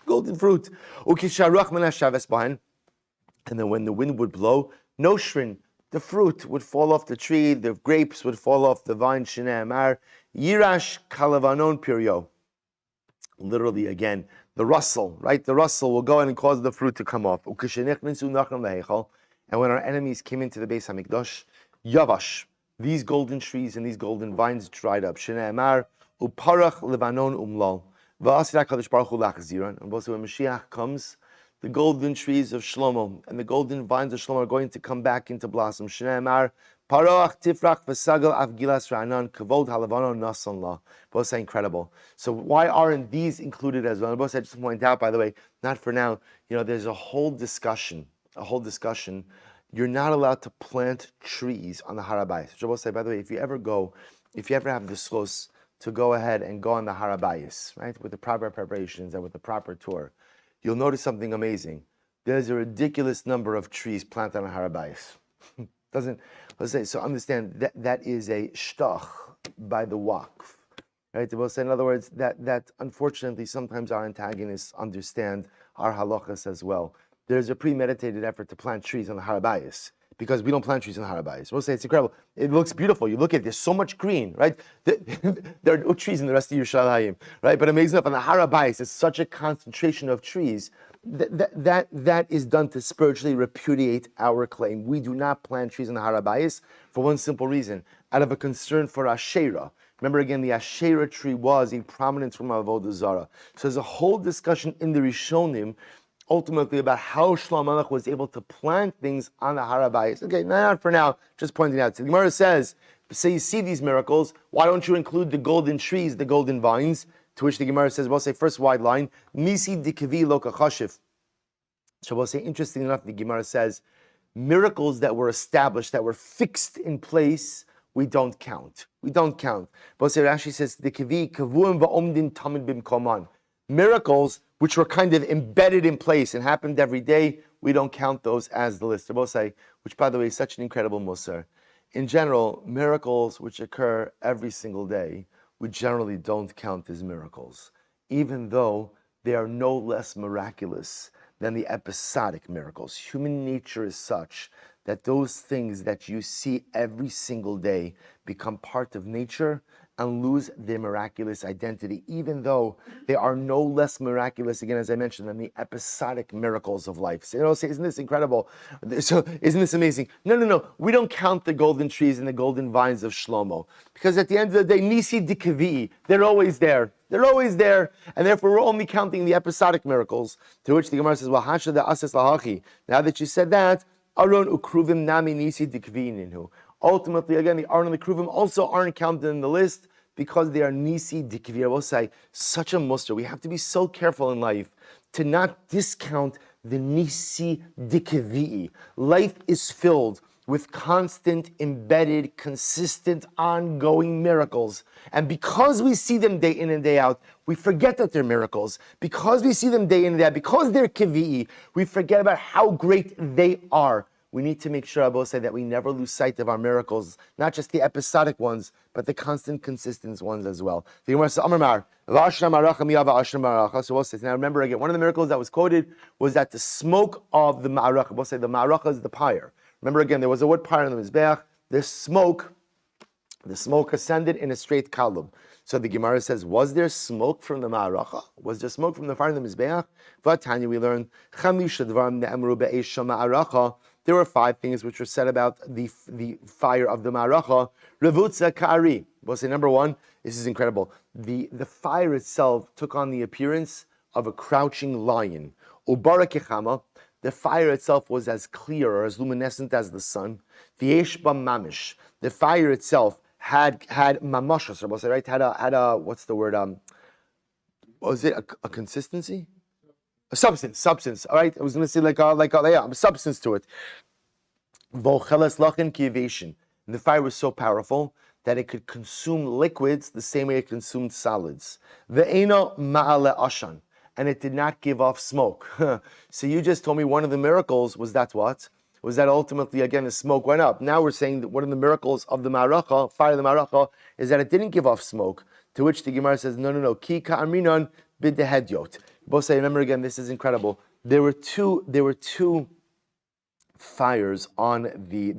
Golden fruit. And then when the wind would blow, no shrin, the fruit would fall off the tree, the grapes would fall off the vine. Shneimar, Yirash kalavanon pirio. Literally again, the rustle, right? The rustle will go in and cause the fruit to come off. And when our enemies came into the Beis Hamikdash, Yavash, these golden trees and these golden vines dried up. Shneimar, uparach levanon umlal. V'asira Kadosh Baruch Hu lachziran. And also when Mashiach comes, the golden trees of Shlomo and the golden vines of Shlomo are going to come back into blossom. Shneimar, paroach tifrach v'sagal avgilas ra'anan kavod halavanon nasan la. Both say incredible. So why aren't these included as well? And both I just point out, by the way, not for now. There's a whole discussion. You're not allowed to plant trees on the Har HaBayis. Which I will say, by the way, if you ever have the schos to go ahead and go on the Har HaBayis, right, with the proper preparations and with the proper tour, you'll notice something amazing. There's a ridiculous number of trees planted on the Har HaBayis. So understand that is a shtach by the waqf. Right? We'll say, in other words, that unfortunately sometimes our antagonists understand our halachas as well. There's a premeditated effort to plant trees on the Har HaBayis because we don't plant trees in the Harabayis. We'll say it's incredible. It looks beautiful. You look at it, there's so much green, right? There are no trees in the rest of Yerushalayim, right? But amazing enough, on the Harabayis, it's such a concentration of trees that is done to spiritually repudiate our claim. We do not plant trees in the Harabayis for one simple reason, out of a concern for Asherah. Remember again, the Asherah tree was a prominent from Avodah Zarah. So there's a whole discussion in the Rishonim ultimately about how Shlomo Melech was able to plant things on the Harabayis. Okay, not for now, just pointing out. So the Gemara says, so you see these miracles, why don't you include the golden trees, the golden vines? To which the Gemara says, we'll say first wide line, Nisi dikavi loka chashiv. So we'll say, interesting enough, the Gemara says, miracles that were established, that were fixed in place, we don't count. We don't count. But Rashi says, dikavi kavuim va'omdin tamid bimkoman. Miracles which were kind of embedded in place and happened every day, we don't count those as the list. Say, which by the way is such an incredible musar. In general, miracles which occur every single day, we generally don't count as miracles, even though they are no less miraculous than the episodic miracles. Human nature is such that those things that you see every single day become part of nature and lose their miraculous identity, even though they are no less miraculous, again, as I mentioned, than the episodic miracles of life. So, say, isn't this incredible? So, isn't this amazing? No. We don't count the golden trees and the golden vines of Shlomo, because at the end of the day, Nisi Dikavi, they're always there. They're always there, and therefore we're only counting the episodic miracles. To which the Gemara says, "Well, hasha da asas lahachi." Now that you said that, Aron ukruvim nami nisi dikvininu. Ultimately, again, the Aron and the Kruvim also aren't counted in the list because they are Nisi Dikvi. I will say, such a muster. We have to be so careful in life to not discount the Nisi Dikvi. Life is filled with constant, embedded, consistent, ongoing miracles. And because we see them day in and day out, we forget that they're miracles. Because we see them day in and day out, because they're kivi'i, we forget about how great they are. We need to make sure, I will say, that we never lose sight of our miracles, not just the episodic ones, but the constant, consistent ones as well. The Gemara says, so we'll say, now remember again, one of the miracles that was quoted was that the smoke of the ma'aracha, we'll say the ma'aracha is the pyre. Remember again, there was a wood pyre in the Mizbeach. The smoke ascended in a straight column. So the Gemara says, was there smoke from the ma'aracha? Was there smoke from the fire in the Mizbeach? V'atanya, we learned, there were 5 things which were said about the fire of the ma'aracha. Revutza ka'ari. We'll say number 1, this is incredible. The fire itself took on the appearance of a crouching lion. Ubara kechama. The fire itself was as clear or as luminescent as the sun. V'yesh ba mamish. The fire itself had mamashas, or we'll say, right? Had a what's the word? Was it a consistency? A substance. All right, I was going to say like a substance to it. Vocheles lachin kiyavation. The fire was so powerful that it could consume liquids the same way it consumed solids. Ve'eno ma'ale ashan. And it did not give off smoke. So you just told me one of the miracles was that what? Was that ultimately, again, the smoke went up. Now we're saying that one of the miracles of the ma'aracha, fire of the ma'aracha, is that it didn't give off smoke. To which the Gemara says, no. Ki ka'aminon b'dehedyot. Both say, remember again, this is incredible. There were two fires on the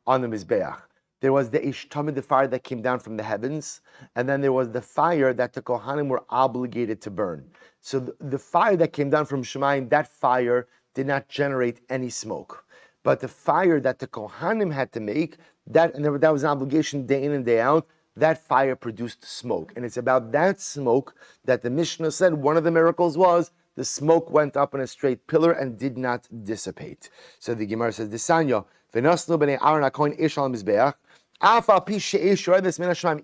Mizbeach. There was the Ishtamid, the fire that came down from the heavens, and then there was the fire that the Kohanim were obligated to burn. So the fire that came down from Shemayim, that fire did not generate any smoke. But the fire that the Kohanim had to make, that was an obligation day in and day out, that fire produced smoke. And it's about that smoke that the Mishnah said one of the miracles was the smoke went up in a straight pillar and did not dissipate. So the Gemara says, Desanya, V'nasnu b'nei Aaron HaKohen ish al mizbeach,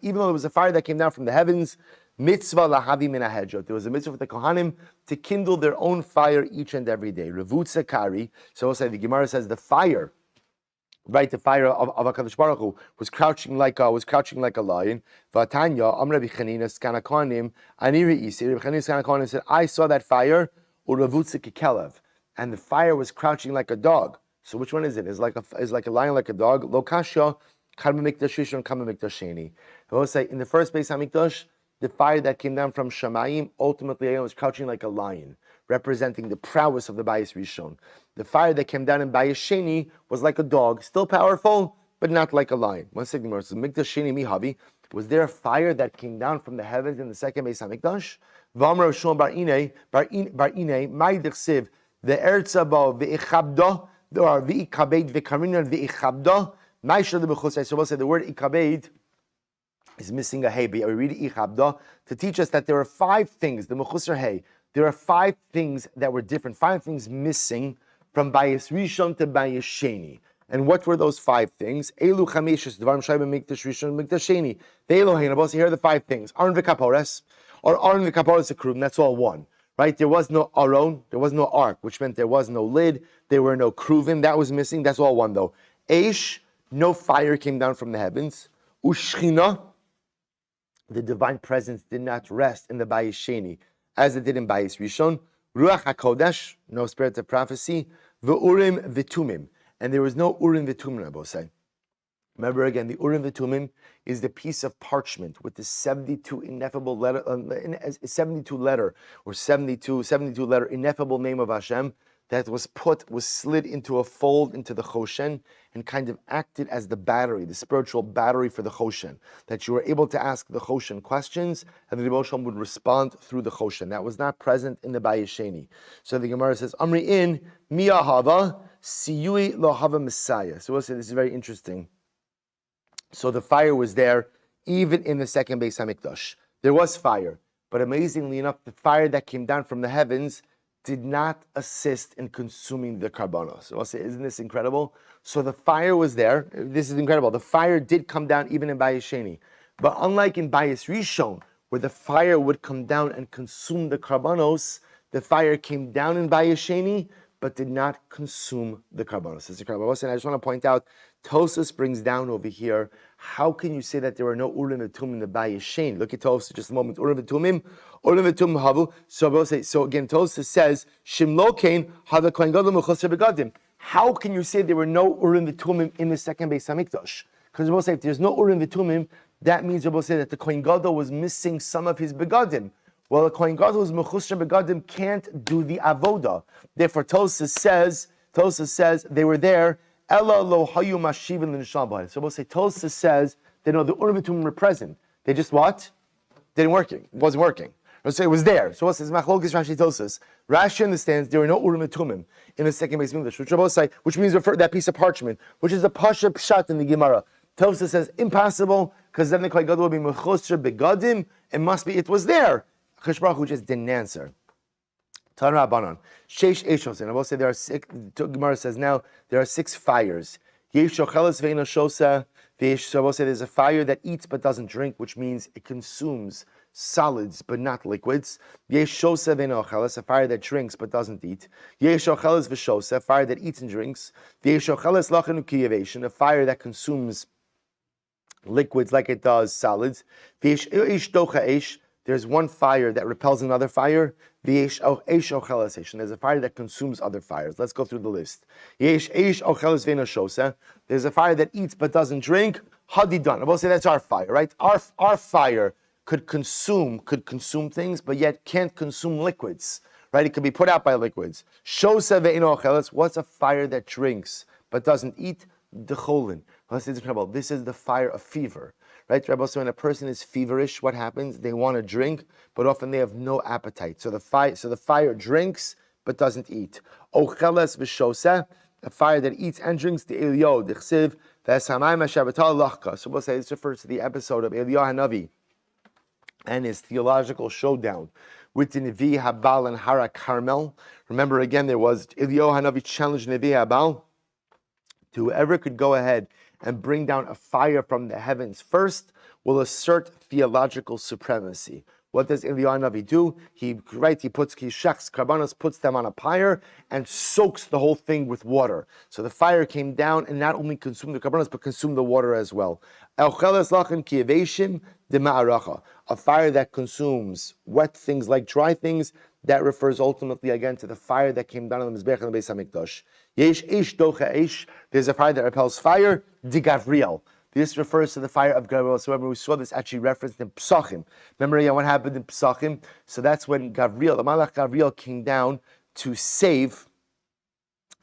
even though there was a fire that came down from the heavens, mitzvah lahavi min hahedrot. There was a mitzvah for the Kohanim to kindle their own fire each and every day. Revutza kari. So we'll say the Gemara says the fire, right? The fire of HaKadosh Baruch Hu was crouching like a lion. Vatanya Amr Bichanina Skana Kohanim Aniri Isi. Bichanina Skana Kohanim said, I saw that fire urevutza kekelev, and the fire was crouching like a dog. So which one is it? Is like a lion, like a dog? Lokasha. I will say, in the first base Hamikdash, the fire that came down from Shemayim ultimately was crouching like a lion. representing the prowess of the Bayis Rishon. The fire that came down in Bayis Sheni was like a dog, still powerful, but not like a lion. One second more. So Mikdash Sheni Mihavi, was there a fire that came down from the heavens in the second Beis Hamikdash? V'amar Shmuel bar Inei, Mai Dechsiv, the Erzabo v'ichabda, or v'ikabed v'karinan v'ichabda, Mai Shad b'chusay. So we'll say the word ikabed is missing a hey, but we read ikhabda to teach us that there are 5 things, the mechusar hey, there are 5 things that were different, 5 things missing from Bayis Rishon to Bayis Sheni. And what were those 5 things? Elu chameshes dvarim shayba mikdash rishon mikdash sheni. The Elohim. Here are the 5 things. Aron v'kapores, or Aron v'kapores akruvim. That's all one, right? There was no Aron, there was no ark, which meant there was no lid. There were no kruvim. That was missing. That's all one though. Eish, no fire came down from the heavens. Ushchina, the divine presence did not rest in the Bayis Sheni as it did in Bayis Rishon. Ruach HaKodesh, no spirit of prophecy. V'urim v'tumim. And there was no Urim V'Tumim, I will say. Remember again, the Urim V'Tumim is the piece of parchment with the 72 ineffable letter, 72 letter ineffable name of Hashem that was slid into a fold into the Choshen and kind of acted as the battery, the spiritual battery for the Choshen. That you were able to ask the Choshen questions and the Rebbe Shalom would respond through the Choshen. That was not present in the Bayis Sheni. So the Gemara says, Amri in Miyahava Siyui Lohava Messiah. So we'll say this is very interesting. So the fire was there even in the second Beis Hamikdash. There was fire, but amazingly enough, the fire that came down from the heavens did not assist in consuming the karbanos. So I'll say, isn't this incredible? So the fire was there. This is incredible. The fire did come down even in Bayis Sheni. But unlike in Bayis Rishon, where the fire would come down and consume the karbanos, the fire came down in Bayis Sheni, but did not consume the karbanos. It's incredible. And I just want to point out, Tosas brings down over here, how can you say that there were no Urim V'Tumim in the Bayis Sheni? Look at Tosas just a moment. Urim V'Tumim havu. So again, Tosas says, Shimlo Kain hava kohen gadol mechuser begadim. How can you say there were no Urim V'Tumim in the second Beis Hamikdash? Because we'll say if there's no Urim V'Tumim, that means we'll say that the kohen gadol was missing some of his begadim. Well, the kohen gadol who's mechuser begadim can't do the avoda. Therefore, Tosas says they were there. Ella lo hayu mashivin l'nishabah. So we'll say Tosas says they know the Urim V'Tumim were present. They just what? Didn't working. It wasn't working. We'll say it was there. So we'll say machlokes Rashi Tosas. Rashi understands there were no Urim V'Tumim in the second Beis Hamikdash, which means refer to that piece of parchment, which is a pasha pshat in the Gemara. Tosas says impossible because then the kohen gadol will be mechuser begadim. It was there. Cheshbon Baruch Hu just didn't answer. Tana Rabbanan. Sheish Eshos. And I will say there are 6, the Gemara says now, there are 6 fires. Yesh Shocheles Ve'ena Shosa. So I will say there's a fire that eats but doesn't drink, which means it consumes solids but not liquids. Yesh Shosa Ve'ena Ocheles, a fire that drinks but doesn't eat. Yesh Shocheles V'Shosa, a fire that eats and drinks. Yesh Shocheles Lachenu Kiyavation, a fire that consumes liquids like it does solids. Yesh Eish Docha Eish, there's one fire that repels another fire. There's a fire that consumes other fires. Let's go through the list. There's a fire that eats but doesn't drink. Hadidan. I will say that's our fire, right? Our fire could consume things, but yet can't consume liquids, right? It could be put out by liquids. What's a fire that drinks but doesn't eat? Decholin. This is the fire of fever. Right, Rabbi, so when a person is feverish, what happens? They want to drink, but often they have no appetite. So the fire drinks but doesn't eat. Ocheles v'shosa, a fire that eats and drinks. The Eliyahu, the Chsiv, v'esamayim hashabatal lachka. So we'll say this refers to the episode of Eliyahu Hanavi and his theological showdown with the Nevi Habal and Hara Carmel. Remember again, there was Eliyahu Hanavi challenged Nevi Habal to whoever could go ahead and bring down a fire from the heavens first will assert theological supremacy. What does Eliyahu Hanavi do? He shechs karbanos, puts them on a pyre and soaks the whole thing with water. So the fire came down and not only consumed the karbanos but consumed the water as well. A fire that consumes wet things like dry things, that refers ultimately again to the fire that came down on the Mizbech and the Beis Hamikdash. Yesh Eish Docha Eish, there's a fire that repels fire, Di Gavriel. This refers to the fire of Gabriel. So remember, we saw this actually referenced in Pesachim. Remember what happened in Pesachim? So that's when Gabriel, the Malach Gabriel, came down to save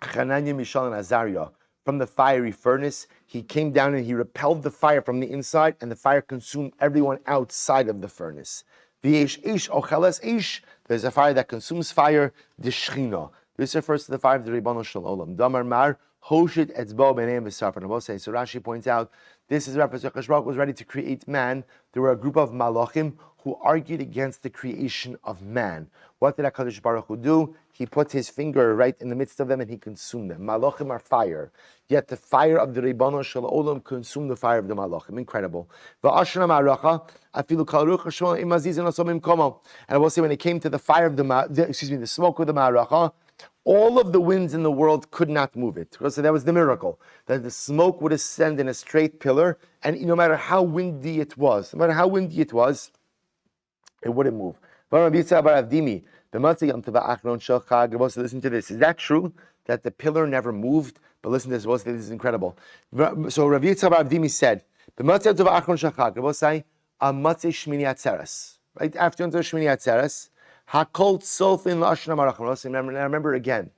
Hananiah, Mishael, and Azariah from the fiery furnace. He came down and he repelled the fire from the inside, and the fire consumed everyone outside of the furnace. There's a fire that consumes fire, the Shechina. This refers to the fire of the Ribono Shel Olam. Damar Mar, Hoshit Etzbo B'nei V'Sarpan. So Rashi points out, this is a reference to Akash Baruch was ready to create man. There were a group of malachim who argued against the creation of man. What did HaKadosh Baruch Hu do? He put his finger right in the midst of them and he consumed them. Malachim are fire. Yet the fire of the Ribono Shel Olam consumed the fire of the malachim. Incredible. And I will say when it came to the fire of the smoke of the Ma'aracha, all of the winds in the world could not move it. So that was the miracle, that the smoke would ascend in a straight pillar, and no matter how windy it was, it wouldn't move. Listen to this. Is that true, that the pillar never moved? But listen to this. This is incredible. So Rav Yitzchak bar Avdimi said, right after Shmini Atzeres, Hakol Tzolfin Lashon HaMarachim. Remember again,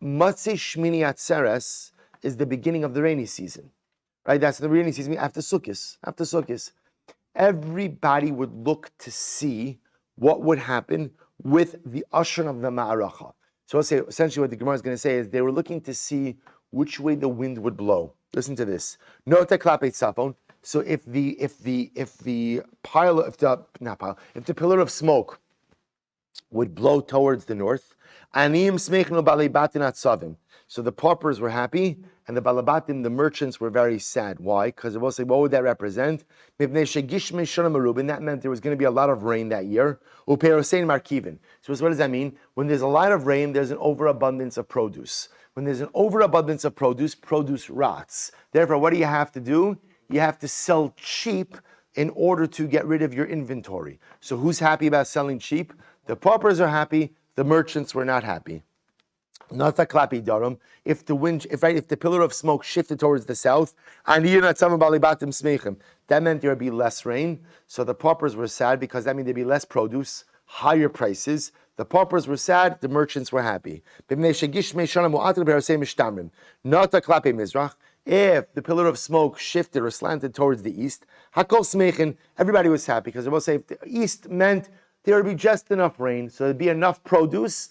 Matzei Shmini Atzeres is the beginning of the rainy season, right? That's the rainy season after Sukkot. Everybody would look to see what would happen with the Ashran of the Ma'aracha. So I'll say essentially what the Gemara is going to say is they were looking to see which way the wind would blow. Listen to this. Nota klapei tzafon. So if the pillar of smoke would blow towards the north, so the paupers were happy, and the balabatim, the merchants, were very sad. Why? Because it will say, what would that represent? That meant there was going to be a lot of rain that year. So what does that mean? When there's a lot of rain, there's an overabundance of produce. When there's an overabundance of produce, produce rots. Therefore, what do you have to do? You have to sell cheap in order to get rid of your inventory. So who's happy about selling cheap? The paupers are happy, the merchants were not happy. Not a klapi darum. If the pillar of smoke shifted towards the south, that meant there would be less rain. So the paupers were sad because that meant there'd be less produce, higher prices. The paupers were sad, the merchants were happy. Not a klapi mizrach. If the pillar of smoke shifted or slanted towards the east, everybody was happy because it will say if the east meant there would be just enough rain, so there'd be enough produce,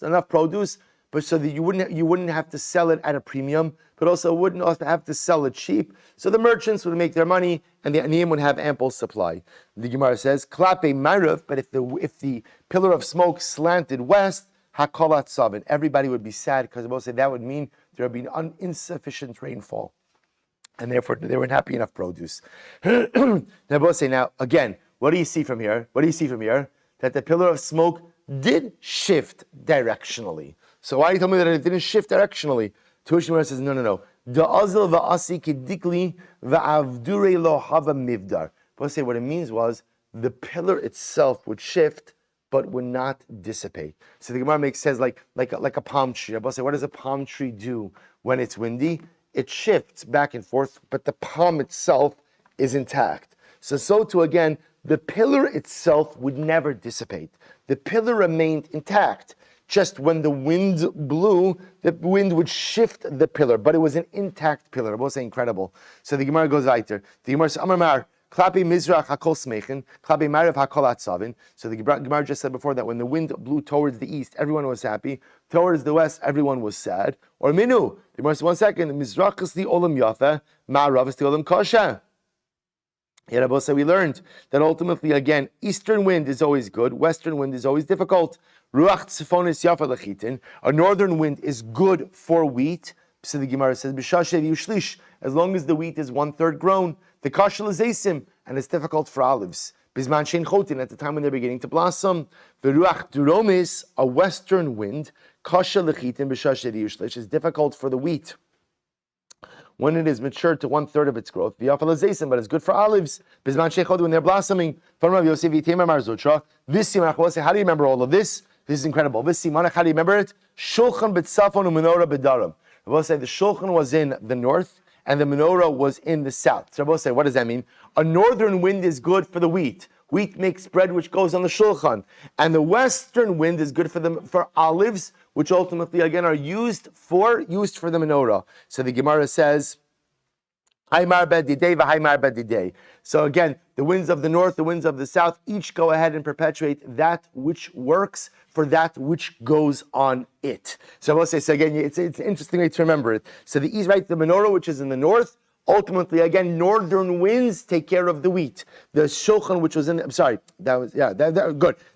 but so that you wouldn't have to sell it at a premium, but also wouldn't also have to sell it cheap. So the merchants would make their money, and the aniyim would have ample supply. The Gemara says, "Klape ma'arav," but if the pillar of smoke slanted west, hakolat savin, everybody would be sad because it will say that would mean there would be insufficient rainfall, and therefore they weren't happy enough produce. Now again, what do you see from here? That the pillar of smoke did shift directionally. So why do you tell me that it didn't shift directionally? Tushimar says, no. Da'azil va'asi kidikli va'avdure lo hava mivdar. But say what it means was the pillar itself would shift, but would not dissipate. So the Gemara says like a palm tree. But say, what does a palm tree do when it's windy? It shifts back and forth, but the palm itself is intact. So too again, the pillar itself would never dissipate. The pillar remained intact. Just when the wind blew, the wind would shift the pillar, but it was an intact pillar. I will say incredible. So the Gemara goes weiter. The Gemara says, Amar Mar, Klapi Mizrach Hakol Smechen, Klapi Marav Hakol Atzavin. So the Gemara just said before that when the wind blew towards the east, everyone was happy. Towards the west, everyone was sad. Or Minu, the Gemara says, 1 second, Mizrach is the Olam Yafa, Ma'arav is the Olam Kasha. Yet Abba said we learned that ultimately, again, eastern wind is always good, western wind is always difficult. Ruach tzifonis yafa lechitin. A northern wind is good for wheat. So the Gemara says, b'shashev yushlish, as long as the wheat is 1/3 grown. The kashel is asim, and it's difficult for olives. Bizman shein chotin, at the time when they're beginning to blossom. V'ruach duromis, a western wind, kashel lechitin b'shashev yushlish, is difficult for the wheat when it is matured to 1/3 of its growth. But it's good for olives. When they're blossoming. How do you remember all of this? This is incredible. How do you remember it? Shulchan b'tzafon u'menorah b'daram. I will say the shulchan was in the north, and the menorah was in the south. So Rabbi say, what does that mean? A northern wind is good for the wheat. Wheat makes bread which goes on the shulchan. And the western wind is good for olives, which ultimately, again, are used for the menorah. So the Gemara says, so again, the winds of the north, the winds of the south, each go ahead and perpetuate that which works for that which goes on it. So I will say, so again, it's an interesting way to remember it. So the east, right, the menorah, which is in the north, ultimately, again, northern winds take care of the wheat. The shulchan, which was in, good.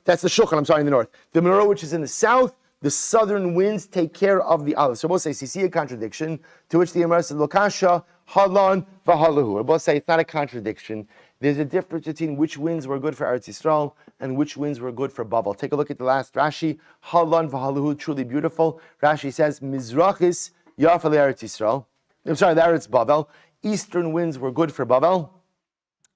That's the shulchan, in the north. The menorah, which is in the south, the southern winds take care of the olives. So we'll say, so you see a contradiction, to which the Gemara says, Lokasha, Halan, Vahalahu. We'll say it's not a contradiction. There's a difference between which winds were good for Eretz Yisrael and which winds were good for Bavel. Take a look at the last Rashi, Halan, Vahalahu, truly beautiful. Rashi says, Mizrachis, Yafale Eretz Yisrael. The Eretz Bavel. Eastern winds were good for Bavel.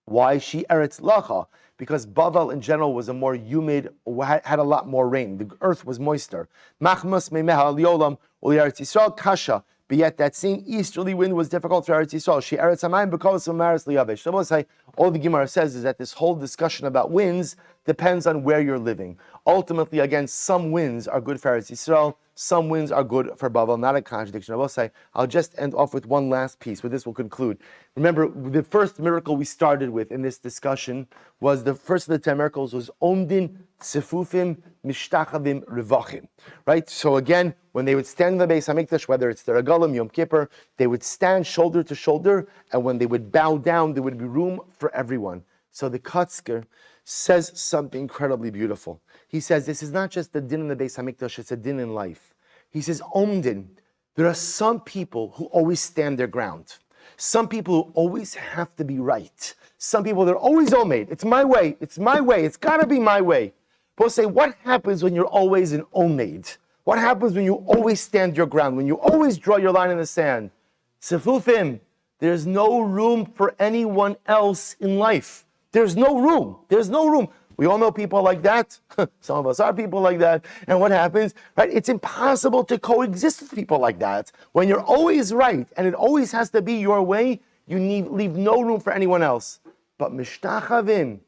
Why? She Eretz Lacha. Because Bavel in general was a more humid, had a lot more rain. The earth was moister. Machmas Meimeha Liolam Uli Eretz Yisrael Kasha. But yet that same easterly wind was difficult for Eretz Yisrael. She Eretz Hamayim because of Maris Liyavesh. So we'll say, all the Gemara says is that this whole discussion about winds depends on where you're living. Ultimately, again, some winds are good for Eretz Yisrael, some winds are good for Bavel, not a contradiction. I will say, I'll just end off with one last piece, with this we'll conclude. Remember, the first miracle we started with in this discussion was the first of the 10 miracles was Omdin, Tsefufim, Mishtachavim, Revachim. Right? So again, when they would stand in the Beis HaMikdash, whether it's the Regalim, Yom Kippur, they would stand shoulder to shoulder, and when they would bow down, there would be room for everyone. So the Kotzker says something incredibly beautiful. He says, this is not just the din in the Beis HaMikdash, it's a din in life. He says, Omdin, there are some people who always stand their ground. Some people who always have to be right. Some people, they're always Omed. It's my way, it's got to be my way. But say, what happens when you're always an Omed? What happens when you always stand your ground, when you always draw your line in the sand? Tsefufim, there's no room for anyone else in life. There's no room. We all know people like that. Some of us are people like that. And what happens? Right? It's impossible to coexist with people like that. When you're always right and it always has to be your way, you leave no room for anyone else. But mishtachavim,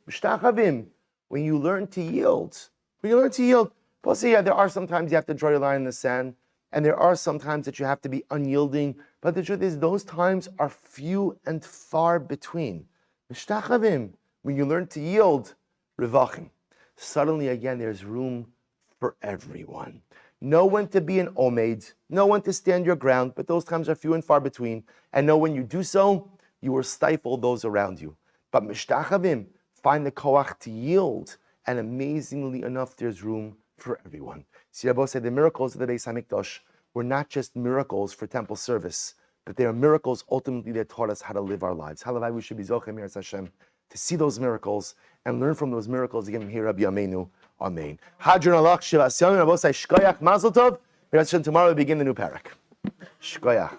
when you learn to yield, well, see, yeah, there are sometimes you have to draw your line in the sand, and there are some times that you have to be unyielding, but the truth is those times are few and far between. Mishtachavim, when you learn to yield, Revachim. Suddenly again there's room for everyone. Know when to be an Omed, know when to stand your ground, but those times are few and far between. And know when you do so, you will stifle those around you. But Mishtachavim, find the koach to yield, and amazingly enough, there's room for everyone. See, Rabbi said the miracles of the Beis HaMikdash were not just miracles for temple service, but they are miracles ultimately that taught us how to live our lives. Halavai, we should be Zochem Yiras Hashem to see those miracles and learn from those miracles again here, Rabbi Yameinu. Amen. Hadron alach shivasyon, Rabbi say shkoyach mazel tov. Tomorrow we begin the new parak. Shkoyach.